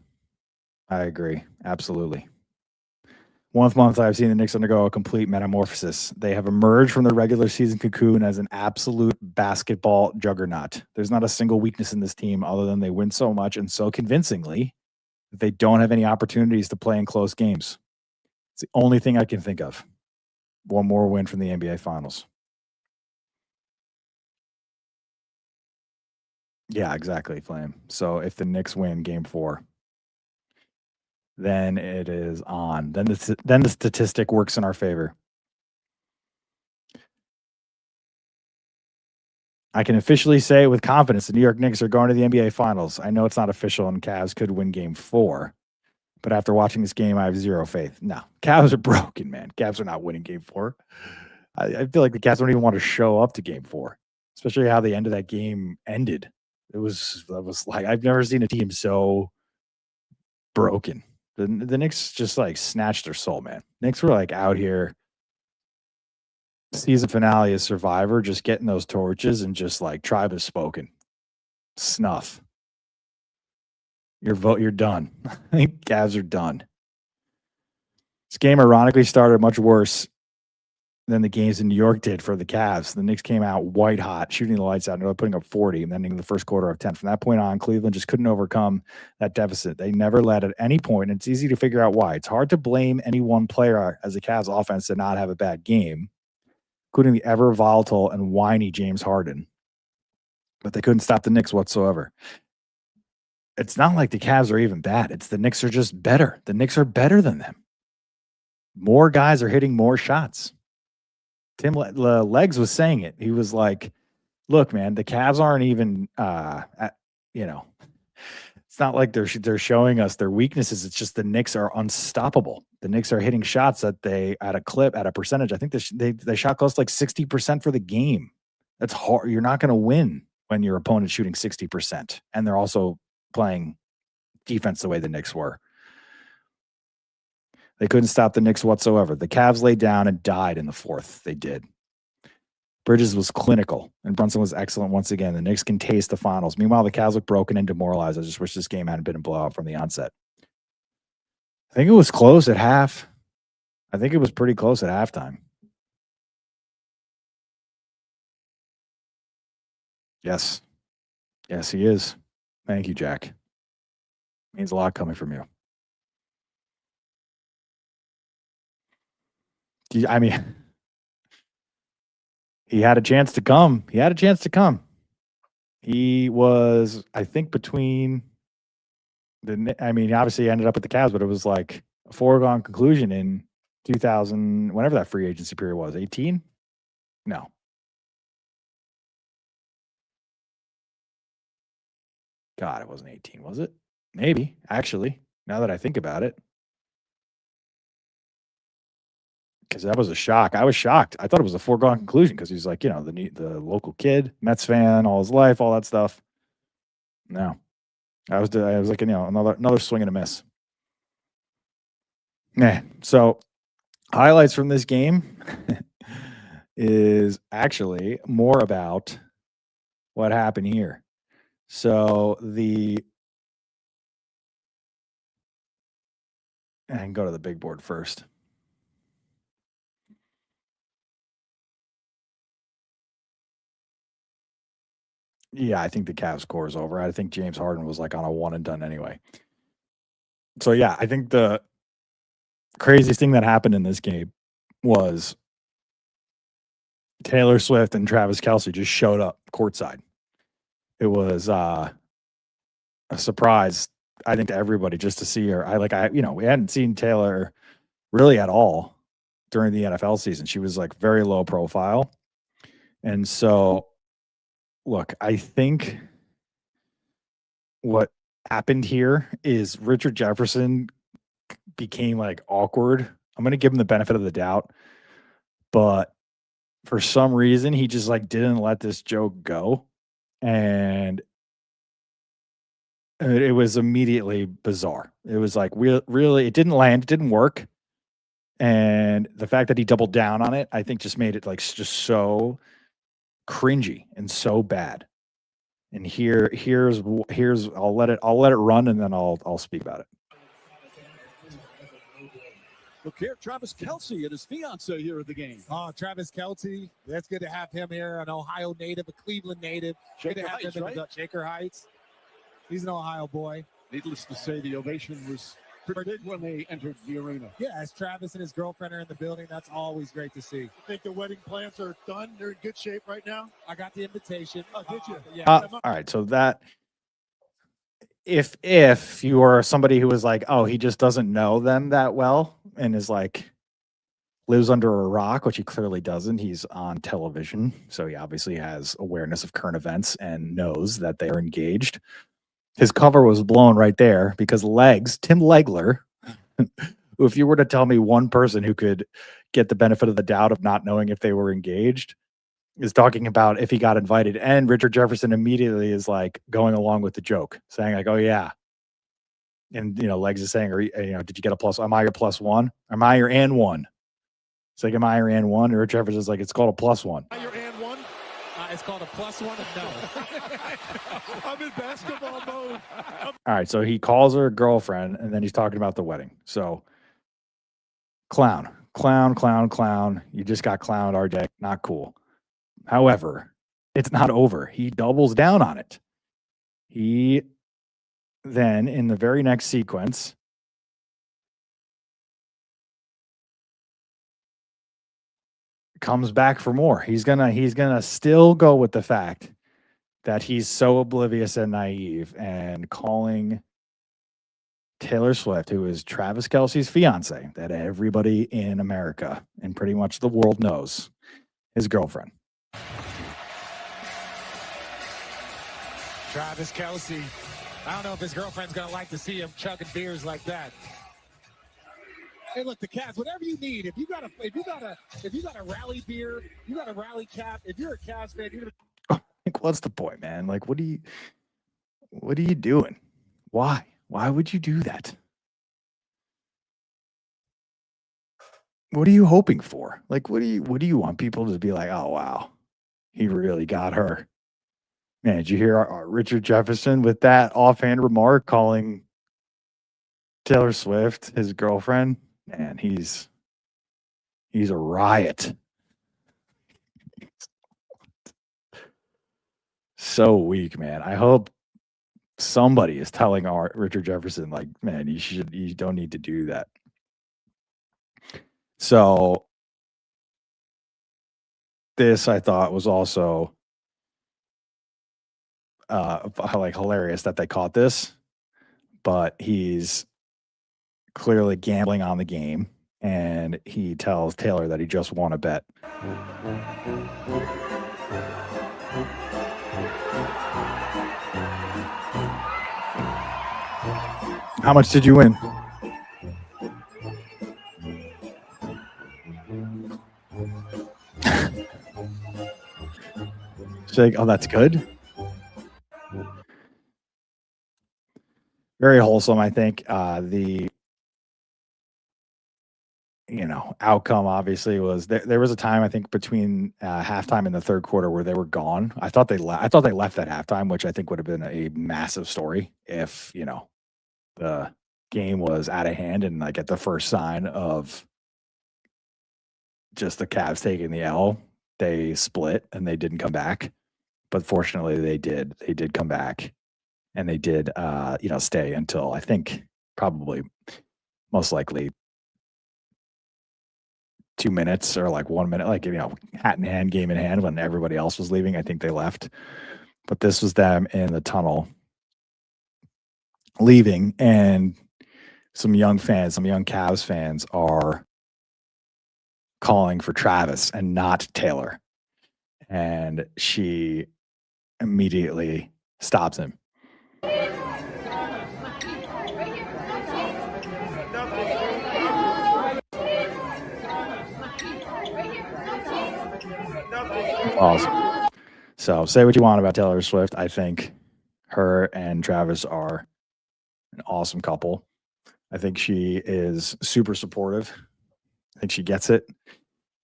I agree. Absolutely. Month I've seen the Knicks undergo a complete metamorphosis. They have emerged from the regular season cocoon as an absolute basketball juggernaut. There's not a single weakness in this team other than they win so much and so convincingly that they don't have any opportunities to play in close games. It's the only thing I can think of. One more win from the NBA Finals. Yeah, exactly, Flame. So if the Knicks win Game 4, then it is on. Then the statistic works in our favor. I can officially say with confidence the New York Knicks are going to the NBA Finals. I know it's not official and Cavs could win Game 4, but after watching this game, I have zero faith. No, Cavs are broken, man. Cavs are not winning Game 4. I feel like the Cavs don't even want to show up to Game 4, especially how the end of that game ended. That was like I've never seen a team so broken. The Knicks just like snatched their soul, man. Knicks were like out here. Season finale of Survivor, just getting those torches and just like tribe has spoken. Snuff. Your vote, you're done. I think Cavs are done. This game ironically started much worse than the games in New York did for the Cavs. The Knicks came out white hot, shooting the lights out, and putting up 40, and then in the first quarter of 10. From that point on, Cleveland just couldn't overcome that deficit. They never led at any point, and it's easy to figure out why. It's hard to blame any one player as the Cavs offense did not have a bad game, including the ever volatile and whiny James Harden. But they couldn't stop the Knicks whatsoever. It's not like the Cavs are even bad. It's the Knicks are just better. The Knicks are better than them. More guys are hitting more shots. Tim Legs was saying it. He was like, look, man, the Cavs aren't even, it's not like they're showing us their weaknesses. It's just the Knicks are unstoppable. The Knicks are hitting shots that at a percentage. I think they shot close to like 60% for the game. That's hard. You're not going to win when your opponent's shooting 60%. And they're also playing defense the way the Knicks were. They couldn't stop the Knicks whatsoever. The Cavs laid down and died in the fourth. They did. Bridges was clinical, and Brunson was excellent once again. The Knicks can taste the finals. Meanwhile, the Cavs look broken and demoralized. I just wish this game hadn't been a blowout from the onset. I think it was close at half. I think it was pretty close at halftime. Yes. Yes, he is. Thank you, Jack. Means a lot coming from you. I mean, he had a chance to come. He was, I think, between obviously he ended up with the Cavs, but it was like a foregone conclusion in 2000, whenever that free agency period was, 18? No. God, it wasn't 18, was it? Maybe, actually, now that I think about it. Because that was a shock. I was shocked. I thought it was a foregone conclusion because he's like, the local kid, Mets fan all his life, all that stuff. No. I was like, another swing and a miss. So highlights from this game is actually more about what happened here. So and go to the big board first. Yeah, I think the Cavs score is over. I think James Harden was like on a one and done anyway. So yeah, I think the craziest thing that happened in this game was Taylor Swift and Travis Kelce just showed up courtside. It was a surprise, I think, to everybody just to see her. We hadn't seen Taylor really at all during the NFL season. She was like very low profile. And so, look, I think what happened here is Richard Jefferson became like awkward. I'm going to give him the benefit of the doubt, but for some reason he just like didn't let this joke go, and it was immediately bizarre. It was like really it didn't land, it didn't work, and the fact that he doubled down on it, I think, just made it like just so cringy and so bad. And here's I'll let it run, and then I'll speak about it. Look here, Travis Kelce and his fiance here at the game. Oh, Travis Kelce. That's good to have him here, an Ohio native, a Cleveland native. Good to have him in Shaker Heights. He's an Ohio boy. Needless to say, the ovation was pretty big when they entered the arena. Yeah, as Travis and his girlfriend are in the building, that's always great to see. I think the wedding plans are done. They're in good shape right now. I got the invitation. Oh, did you? Yeah. All right, so that if you are somebody who is like, oh, he just doesn't know them that well and is like lives under a rock, which he clearly doesn't. He's on television, so he obviously has awareness of current events and knows that they are engaged. His cover was blown right there because Tim Legler, who, if you were to tell me one person who could get the benefit of the doubt of not knowing if they were engaged, is talking about if he got invited, and Richard Jefferson immediately is like going along with the joke, saying like, "Oh yeah," and Legs is saying, "Did you get a plus? Am I your plus one? Am I your and one?" It's like, "Am I your and one?" And Richard Jefferson's like, "It's called a plus one." Am I your and one? It's called a plus one. No. I'm in basketball mode. All right, so he calls her a girlfriend, and then he's talking about the wedding. So, clown. You just got clowned, RJ. Not cool. However, it's not over. He doubles down on it. He then, in the very next sequence, comes back for more. He's gonna still go with the fact that he's so oblivious and naive, and calling Taylor Swift, who is Travis Kelce's fiance, that everybody in America and pretty much the world knows, his girlfriend. Travis Kelce. I don't know if his girlfriend's gonna like to see him chugging beers like that. Hey, look, the Cavs, whatever you need. If you got a rally beer, you got a rally cap. If you're a Cavs fan, you're gonna. What's the point, man? Like, what are you doing? Why would you do that? What are you hoping for? Like, what do you want people to be like, oh wow, he really got her? Man, did you hear Richard Jefferson with that offhand remark calling Taylor Swift his girlfriend? Man, he's a riot. So weak, man. I hope somebody is telling Richard Jefferson, like, man, you don't need to do that. So this I thought was also like hilarious that they caught this, but he's clearly gambling on the game, and he tells Taylor that he just won a bet. How much did you win? Like, oh, that's good. Very wholesome, I think. The outcome obviously was there was a time, I think, between halftime and the third quarter where they were gone. I thought they left at halftime, which I think would have been a massive story if the game was out of hand and like at the first sign of just the Cavs taking the L, they split and they didn't come back. But fortunately, they did. They did come back, and they did, stay until I think probably most likely 2 minutes or like 1 minute, hat in hand, game in hand. When everybody else was leaving, I think they left. But this was them in the tunnel leaving, and some young Cavs fans are calling for Travis and not Taylor, and she immediately stops him. Awesome. So say what you want about Taylor Swift. I think her and Travis are an awesome couple. I think she is super supportive. I think she gets it.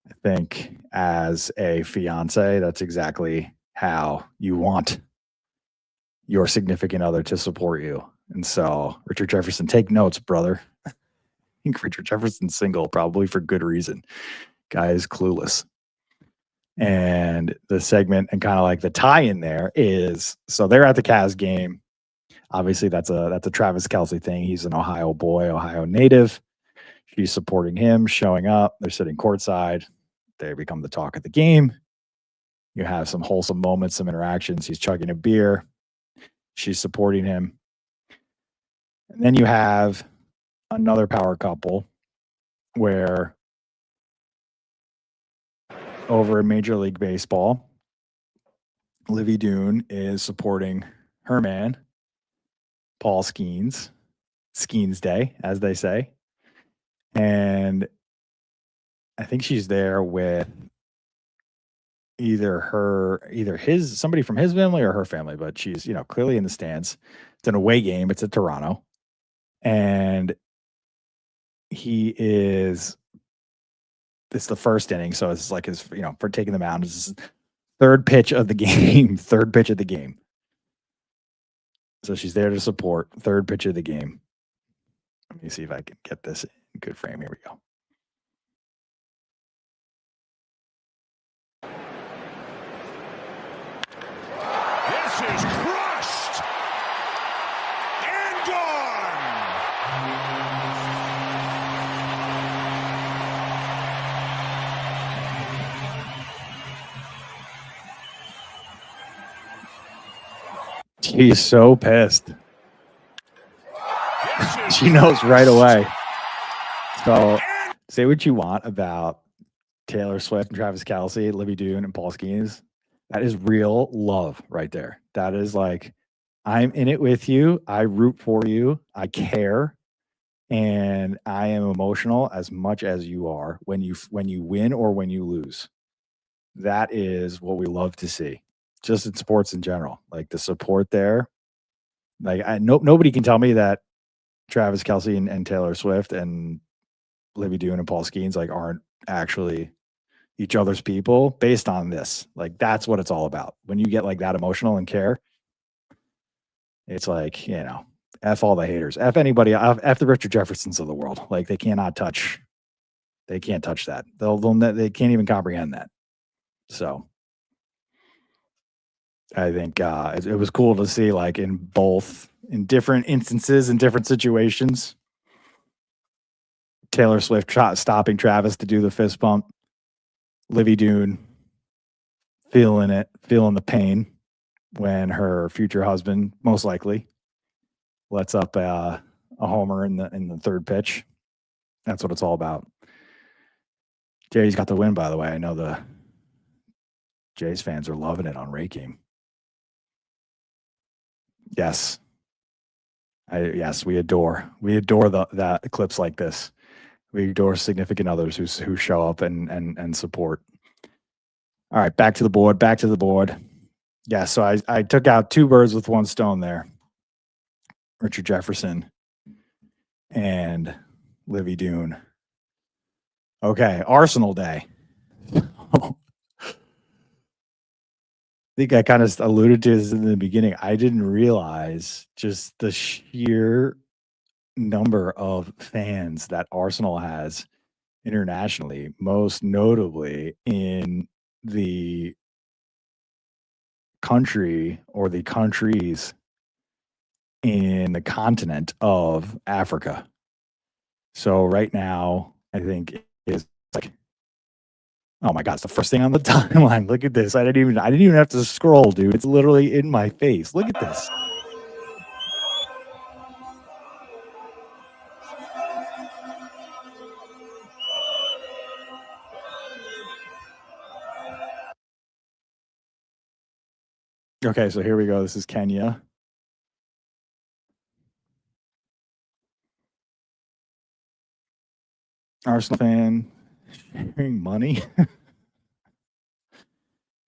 I think as a fiance, that's exactly how you want your significant other to support you. And so, Richard Jefferson, take notes, brother. I think Richard Jefferson's single, probably for good reason. Guy is clueless. And the segment and kind of like the tie-in there is, so they're at the Cavs game. Obviously, that's a Travis Kelce thing. He's an Ohio boy, Ohio native. She's supporting him, showing up. They're sitting courtside. They become the talk of the game. You have some wholesome moments, some interactions. He's chugging a beer. She's supporting him. And then you have another power couple where over in Major League Baseball, Livvy Dunne is supporting her man, Paul Skenes. Skenes Day, as they say. And I think she's there with somebody from his family or her family, but she's, clearly in the stands. It's an away game. It's at Toronto. And it's the first inning. So it's like his, for taking the mound. It's his third pitch of the game. So she's there to support. Third pitch of the game. Let me see if I can get this in good frame. Here we go. This is crushed and gone. She's so pissed. She knows right away. So say what you want about Taylor Swift and Travis Kelce, Livvy Dunne and Paul Skenes. That is real love right there. That is like, I'm in it with you. I root for you. I care. And I am emotional as much as you are when you win or when you lose. That is what we love to see. Just in sports in general. Like the support there. Like nobody can tell me that Travis Kelce and Taylor Swift and Livvy Dunne and Paul Skenes aren't actually each other's people based on this. Like that's what it's all about. When you get like that emotional and care, it's like, F all the haters. F anybody. F the Richard Jeffersons of the world. Like they can't touch that. They can't even comprehend that. So I think it was cool to see like in different instances, in different situations, Taylor Swift stopping Travis to do the fist bump, Livvy Dunne feeling it, feeling the pain when her future husband, most likely, lets up a homer in the third pitch. That's what it's all about. Jays got the win, by the way. I know the Jays fans are loving it on RateGame. Yes. Yes, we adore the clips like this. We adore significant others who show up and support. All right, back to the board. Yeah, so I took out 2 birds with 1 stone there. Richard Jefferson and Livvy Dunne. Okay, Arsenal Day. I think I kind of alluded to this in the beginning. I didn't realize just the sheer number of fans that Arsenal has internationally, most notably in the country or the countries in the continent of Africa. So right now, I think is like, oh my God, it's the first thing on the timeline. Look at this. I didn't even have to scroll, dude. It's literally in my face. Look at this. Okay, so here we go. This is Kenya. Arsenal fan sharing money.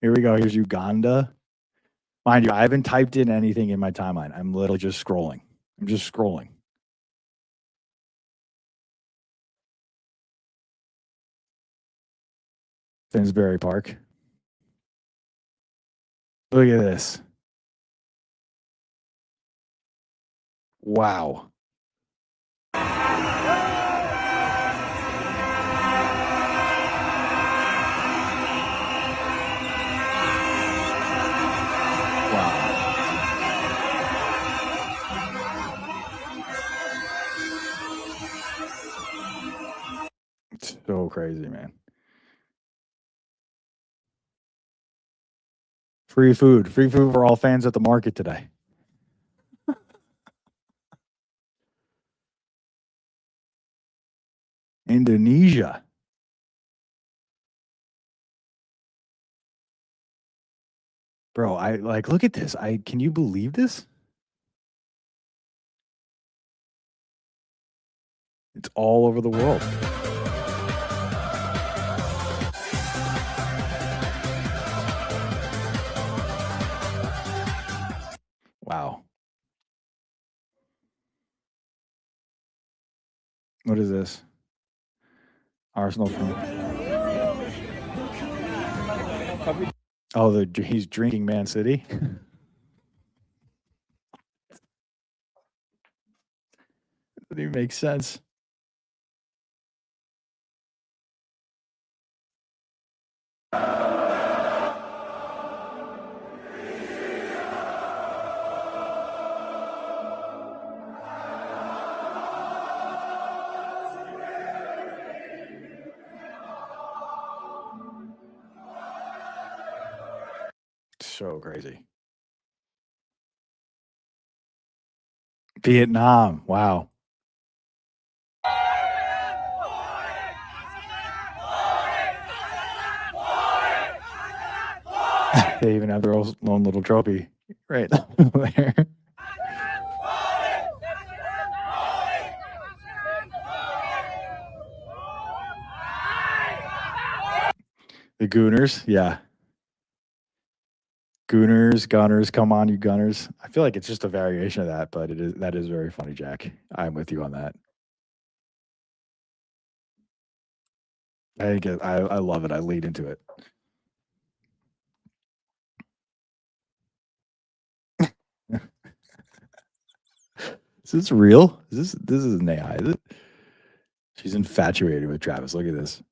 Here we go. Here's Uganda. Mind you, I haven't typed in anything in my timeline. I'm literally just scrolling. Finsbury Park. Look at this. Wow. It's so crazy, man. Free food for all fans at the market today. Indonesia. Bro, I like, look at this. Can you believe this? It's all over the world. Wow. What is this? Arsenal fan. Oh, he's drinking Man City. Doesn't even make sense. So crazy. Vietnam. Wow. They even have their own little trophy right there. The Gooners, yeah. Gooners, Gunners, come on, you Gunners. I feel like it's just a variation of that, but that is very funny, Jack. I'm with you on that. I love it. I lead into it. Is this real? This is an AI, is it? She's infatuated with Travis. Look at this.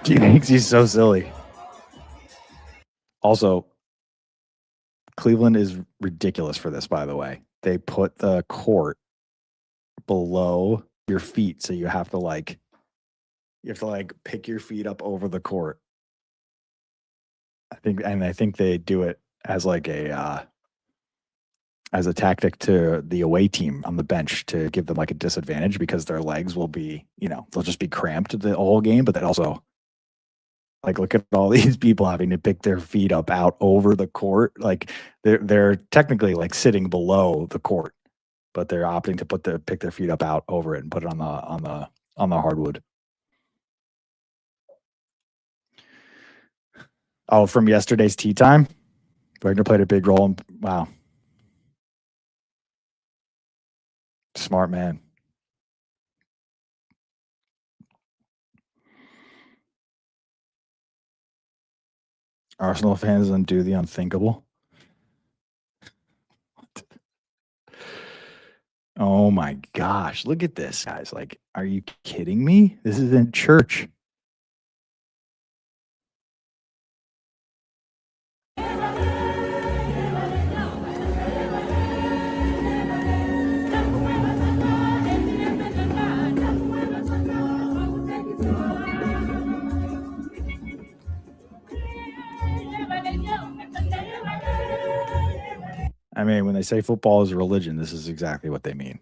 She thinks he's so silly. Also, Cleveland is ridiculous for this, by the way. They put the court below your feet, so you have to like You have to like pick your feet up over the court. I think they do it as like as a tactic to the away team on the bench to give them like a disadvantage because their legs will be, they'll just be cramped the whole game. But then also, like, look at all these people having to pick their feet up out over the court. Like they're technically like sitting below the court, but they're opting to pick their feet up out over it and put it on the hardwood. Oh, from yesterday's tea time, Wagner played a big role in. Wow, smart man. Arsenal fans undo the unthinkable. Oh my gosh, look at this, guys. Like, are you kidding me? This is in church. I mean, when they say football is a religion, this is exactly what they mean.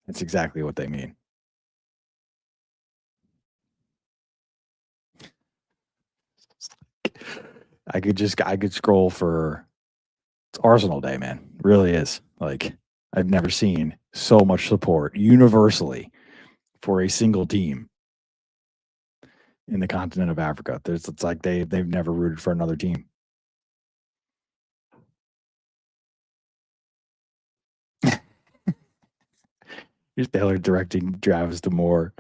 It's exactly what they mean. I could scroll for it's Arsenal Day, man. It really is. Like, I've never seen so much support universally for a single team in the continent of Africa. It's like they've never rooted for another team. Here's Taylor directing Travis to more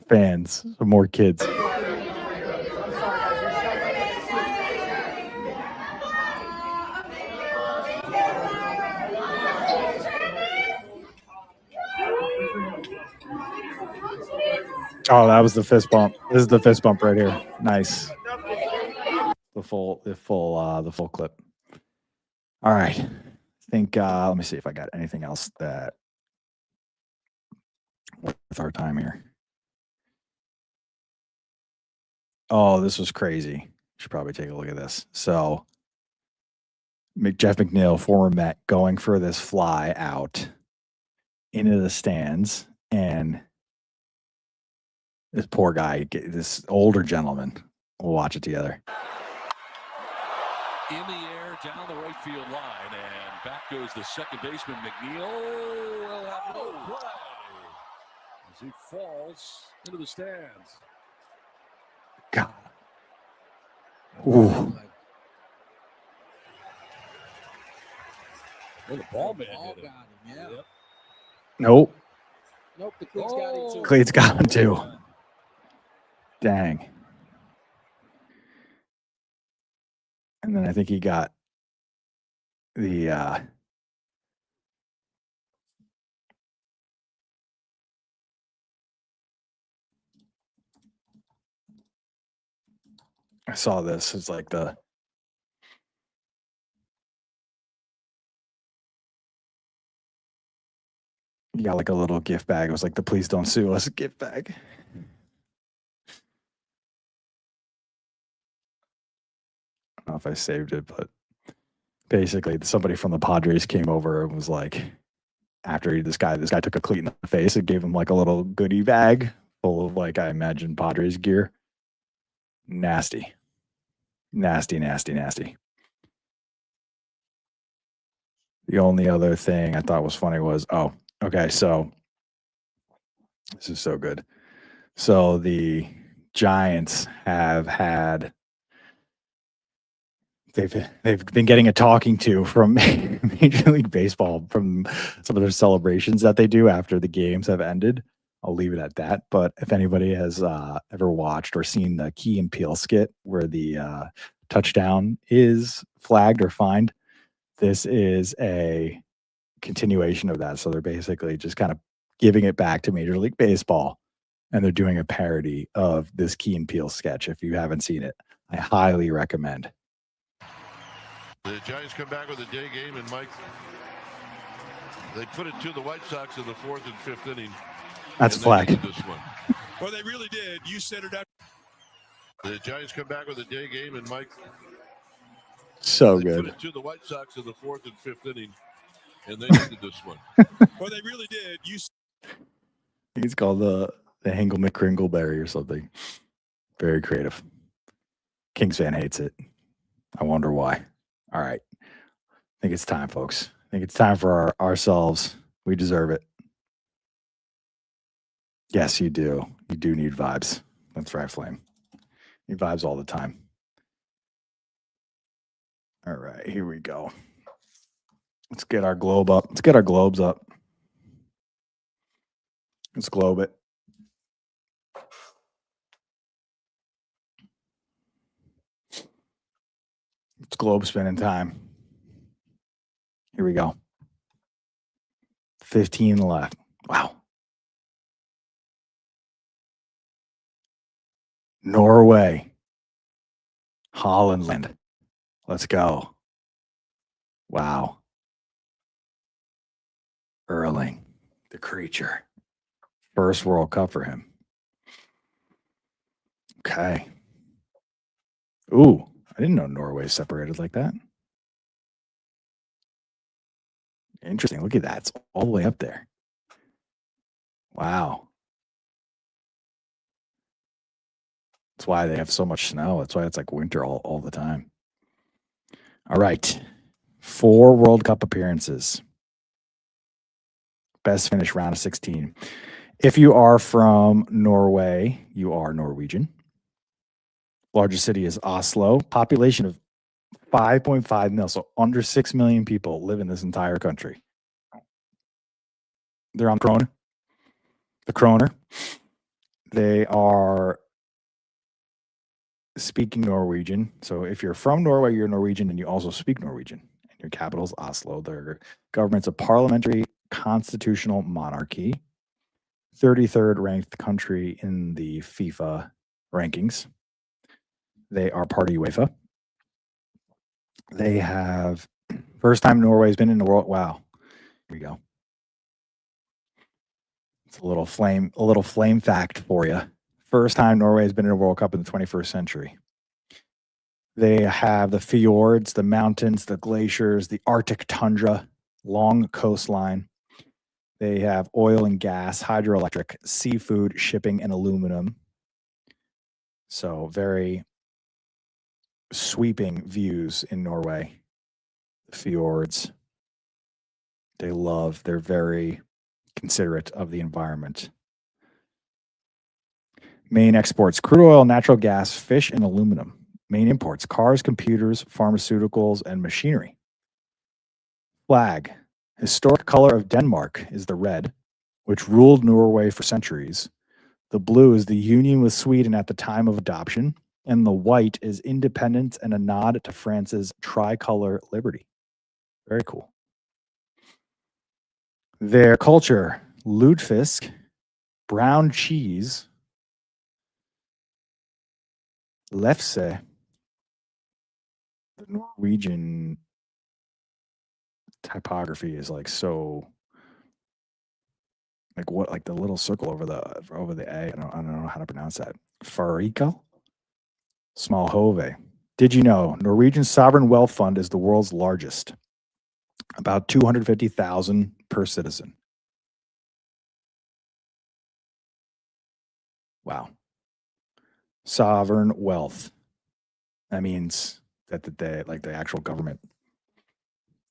fans, to more kids. Oh, that was the fist bump. This is the fist bump right here. Nice. The full clip. All right. I think let me see if I got anything else that with our time here. Oh, this was crazy. Should probably take a look at this. So Jeff McNeil, former Met, going for this fly out into the stands, and this poor guy, this older gentleman, we'll watch it together. In the air, down the right field line, and back goes the second baseman, McNeil. Will have no play as he falls into the stands. God. Ooh. Well, the ball man hit him. Yeah. Yep. Nope. Nope, the cleats got him too. Cleats got him too. Dang. And then I think he got the I saw this. It's like you got like a little gift bag. It was like the please don't sue us gift bag. I don't know if I saved it, but basically somebody from the Padres came over and was like, after this guy took a cleat in the face and gave him like a little goodie bag full of, like, I imagine Padres gear. Nasty. The only other thing I thought was funny was, okay, so this is so good. So the Giants have had they've been getting a talking to from Major League Baseball from some of their celebrations that they do after the games have ended. I'll leave it at that. But if anybody has ever watched or seen the Key and Peele skit where the touchdown is flagged or fined, this is a continuation of that. So they're basically just kind of giving it back to Major League Baseball, and they're doing a parody of this Key and Peele sketch. If you haven't seen it, I highly recommend. The Giants come back with a day game, and Mike, they put it to the White Sox in the 4th and 5th inning. That's a flag. This one. Well, they really did. You set it up. The Giants come back with a day game, and Mike. So they good. put it to the White Sox in the 4th and 5th inning, and they needed this one. Well, they really did. He's called the Hingle McCringleberry or something. Very creative. Kings fan hates it. I wonder why. All right. I think it's time, folks. I think it's time for ourselves. We deserve it. Yes, you do. You do need vibes. That's right, Flame. You need vibes all the time. All right, here we go. Let's get our globe up. Let's get our globes up. Let's globe it. It's globe spinning time. Here we go. 15 left. Wow. Norway. Haaland. Let's go. Wow. Erling, the creature. First World Cup for him. Okay. Ooh, I didn't know Norway separated like that. Interesting. Look at that. It's all the way up there. Wow. That's why they have so much snow. That's why it's like winter all the time. All right. 4 World Cup appearances. Best finish round of 16. If you are from Norway, you are Norwegian. Largest city is Oslo. Population of 5.5 mil, so under 6 million people live in this entire country. They're on Kroner. The Kroner. They are speaking Norwegian. So if you're from Norway, you're Norwegian, and you also speak Norwegian. And your capital is Oslo. Their government's a parliamentary constitutional monarchy. 33rd ranked country in the FIFA rankings. They are part of UEFA. They have first time Norway's been in the world. Wow. Here we go. It's a little flame fact for you. First time Norway's been in a World Cup in the 21st century. They have the fjords, the mountains, the glaciers, the Arctic tundra, long coastline. They have oil and gas, hydroelectric, seafood, shipping, and aluminum. So very sweeping views in Norway. The fjords. They're very considerate of the environment. Main exports, crude oil, natural gas, fish, and aluminum. Main imports, cars, computers, pharmaceuticals, and machinery. Flag. Historic color of Denmark is the red, which ruled Norway for centuries. The blue is the union with Sweden at the time of adoption, and the white is independence and a nod to France's tricolor liberty. Very cool. Their culture, lutefisk, brown cheese, lefse. The Norwegian typography is like so, like what, like the little circle over the A. I don't know how to pronounce that. Farika, small hove. Did you know Norwegian sovereign wealth fund is the world's largest? About 250,000 per citizen. Wow. Sovereign wealth. That means that the actual government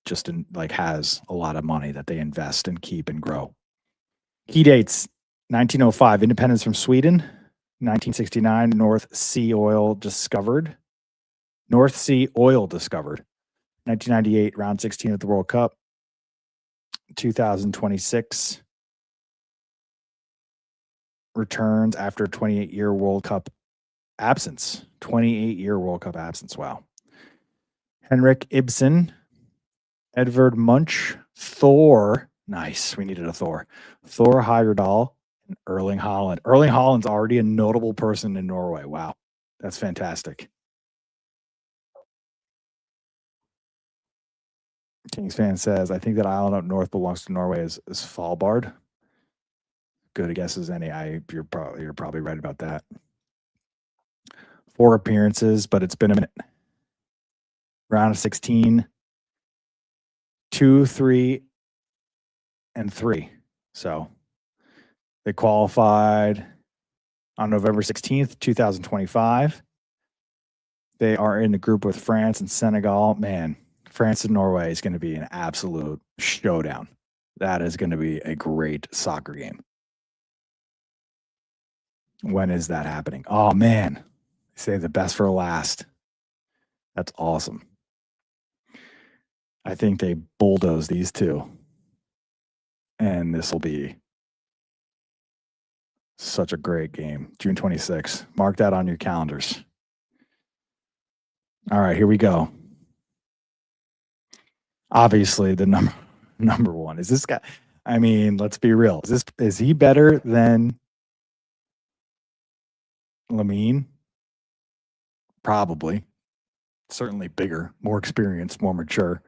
just has a lot of money that they invest and keep and grow. Key dates: 1905, independence from Sweden. 1969, North Sea oil discovered. 1998, round 16 at the World Cup. 2026, returns after 28-year World Cup absence. 28-year World Cup absence. Wow. Henrik Ibsen, Edvard Munch, Thor. Nice. We needed a Thor. Thor Heyerdahl, and Erling Haaland. Erling Haaland's already a notable person in Norway. Wow. That's fantastic. Kings fan says, I think that island up north belongs to Norway is Svalbard. good a guess as any. You're probably right about that. 4 appearances, but it's been a minute. Round of 16, 2, 3, and 3. So they qualified on November 16th, 2025. They are in the group with France and Senegal. Man, France and Norway is going to be an absolute showdown. That is going to be a great soccer game. When is that happening? Oh, man. They say the best for last. That's awesome. I think they bulldoze these two. And this will be such a great game. June 26th. Mark that on your calendars. All right, here we go. Obviously, the number one is this guy. I mean, let's be real. Is he better than Lamine? Probably. Certainly bigger, more experienced, more mature.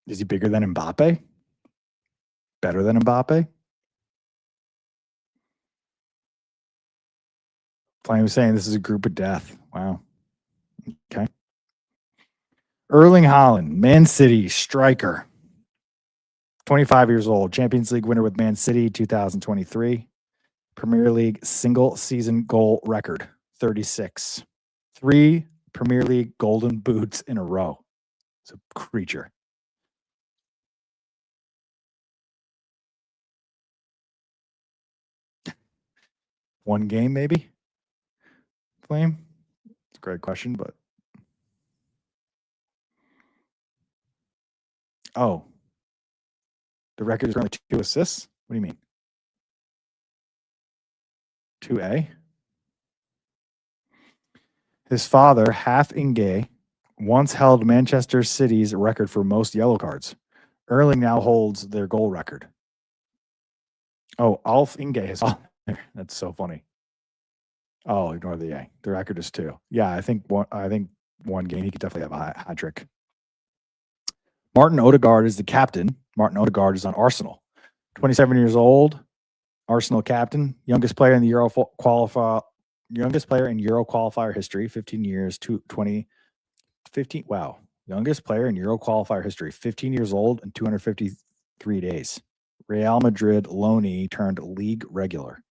Is he bigger than Mbappe? Better than Mbappe? Flame was saying this is a group of death. Wow. Okay. Erling Haaland, Man City striker. 25 years old. Champions League winner with Man City 2023. Premier League single season goal record 36. 3 Premier League golden boots in a row. It's a creature. One game, maybe? Flame? It's a great question, but. Oh. The record is only 2 assists? What do you mean? 2A? His father, half Inge, once held Manchester City's record for most yellow cards. Erling now holds their goal record. Oh, Auth Inge is on there. That's so funny. Oh, ignore the A. The record is 2. Yeah, I think one game he could definitely have a hat trick. Martin Odegaard is the captain. Martin Odegaard is on Arsenal. 27 years old, Arsenal captain, youngest player in Euro qualifier history, 15 years, 15. Wow. Youngest player in Euro qualifier history, 15 years old and 253 days. Real Madrid loanee turned league regular.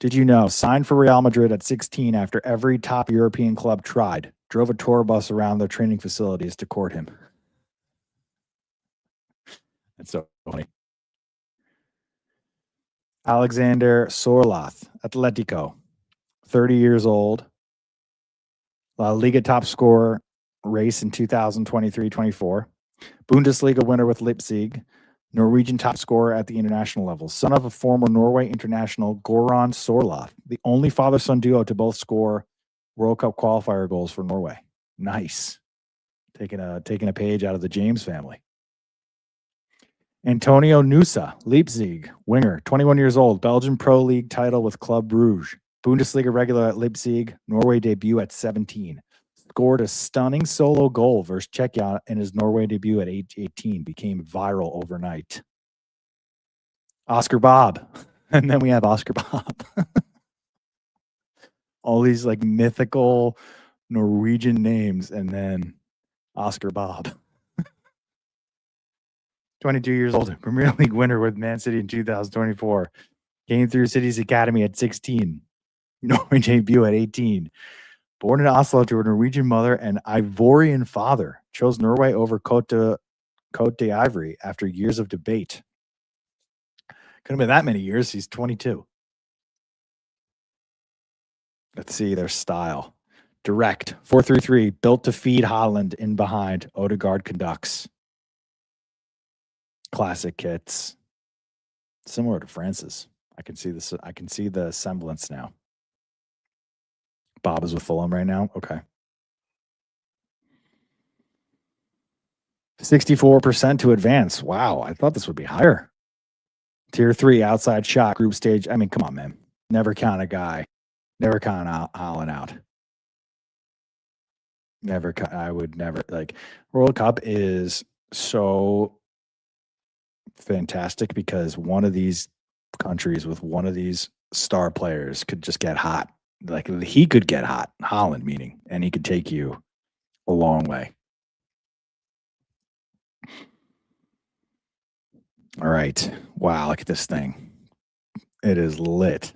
Did you know? Signed for Real Madrid at 16 after every top European club tried. Drove a tour bus around their training facilities to court him. That's so funny. Alexander Sorloth, Atletico, 30 years old. La Liga top scorer race in 2023-24. Bundesliga winner with Leipzig. Norwegian top scorer at the international level. Son of a former Norway international, Goran Sorloth. The only father-son duo to both score World Cup qualifier goals for Norway. Nice. Taking a page out of the James family. Antonio Nusa, Leipzig, winger, 21 years old, Belgian Pro League title with Club Brugge. Bundesliga regular at Leipzig, Norway debut at 17. Scored a stunning solo goal versus Czechia in his Norway debut at age 18. Became viral overnight. Oscar Bob. And then we have Oscar Bob. All these like mythical Norwegian names, and then Oscar Bob. 22 years old, Premier League winner with Man City in 2024. Came through City's academy at 16. Norway debut at 18. Born in Oslo to a Norwegian mother and Ivorian father. Chose Norway over Côte d'Ivoire after years of debate. Couldn't have been that many years. He's 22. Let's see their style. Direct, 4-3-3, built to feed Haaland in behind. Odegaard conducts. Classic kits. Similar to France's. I can see this. I can see the semblance now. Bob is with Fulham right now. Okay. 64% to advance. Wow. I thought this would be higher. Tier 3 outside shot group stage. I mean, come on, man. Never count a guy. Never count Haaland out. I would never, like, World Cup is so fantastic because one of these countries with one of these star players could just get hot. Like he could get hot, Haaland meaning, and he could take you a long way. All right. Wow, look at this thing. It is lit.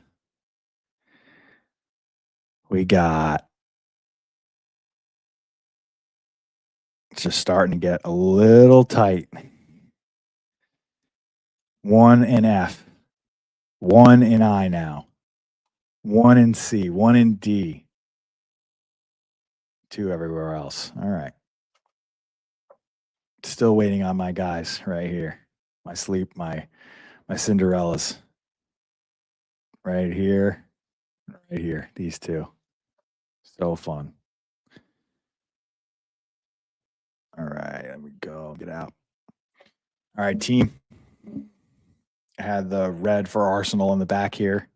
We got it's just starting to get a little tight. 1 in F, 1 in I now, 1 in C, 1 in D, 2 everywhere else. All right. Still waiting on my guys right here. My Cinderellas. Right here. Right here. These two. So fun. All right, there we go. Get out. All right, team. I had the red for Arsenal in the back here.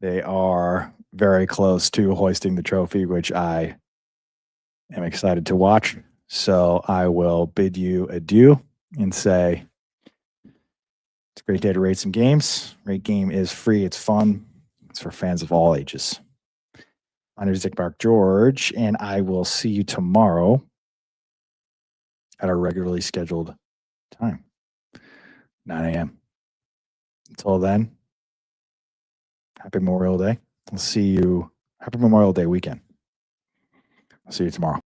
They are very close to hoisting the trophy, which I am excited to watch. So I will bid you adieu and say it's a great day to rate some games. RateGame is free. It's fun. It's for fans of all ages. My name is Dick Mark George, and I will see you tomorrow at our regularly scheduled time, 9 a.m. Until then, happy Memorial Day. I'll see you. Happy Memorial Day weekend. I'll see you tomorrow.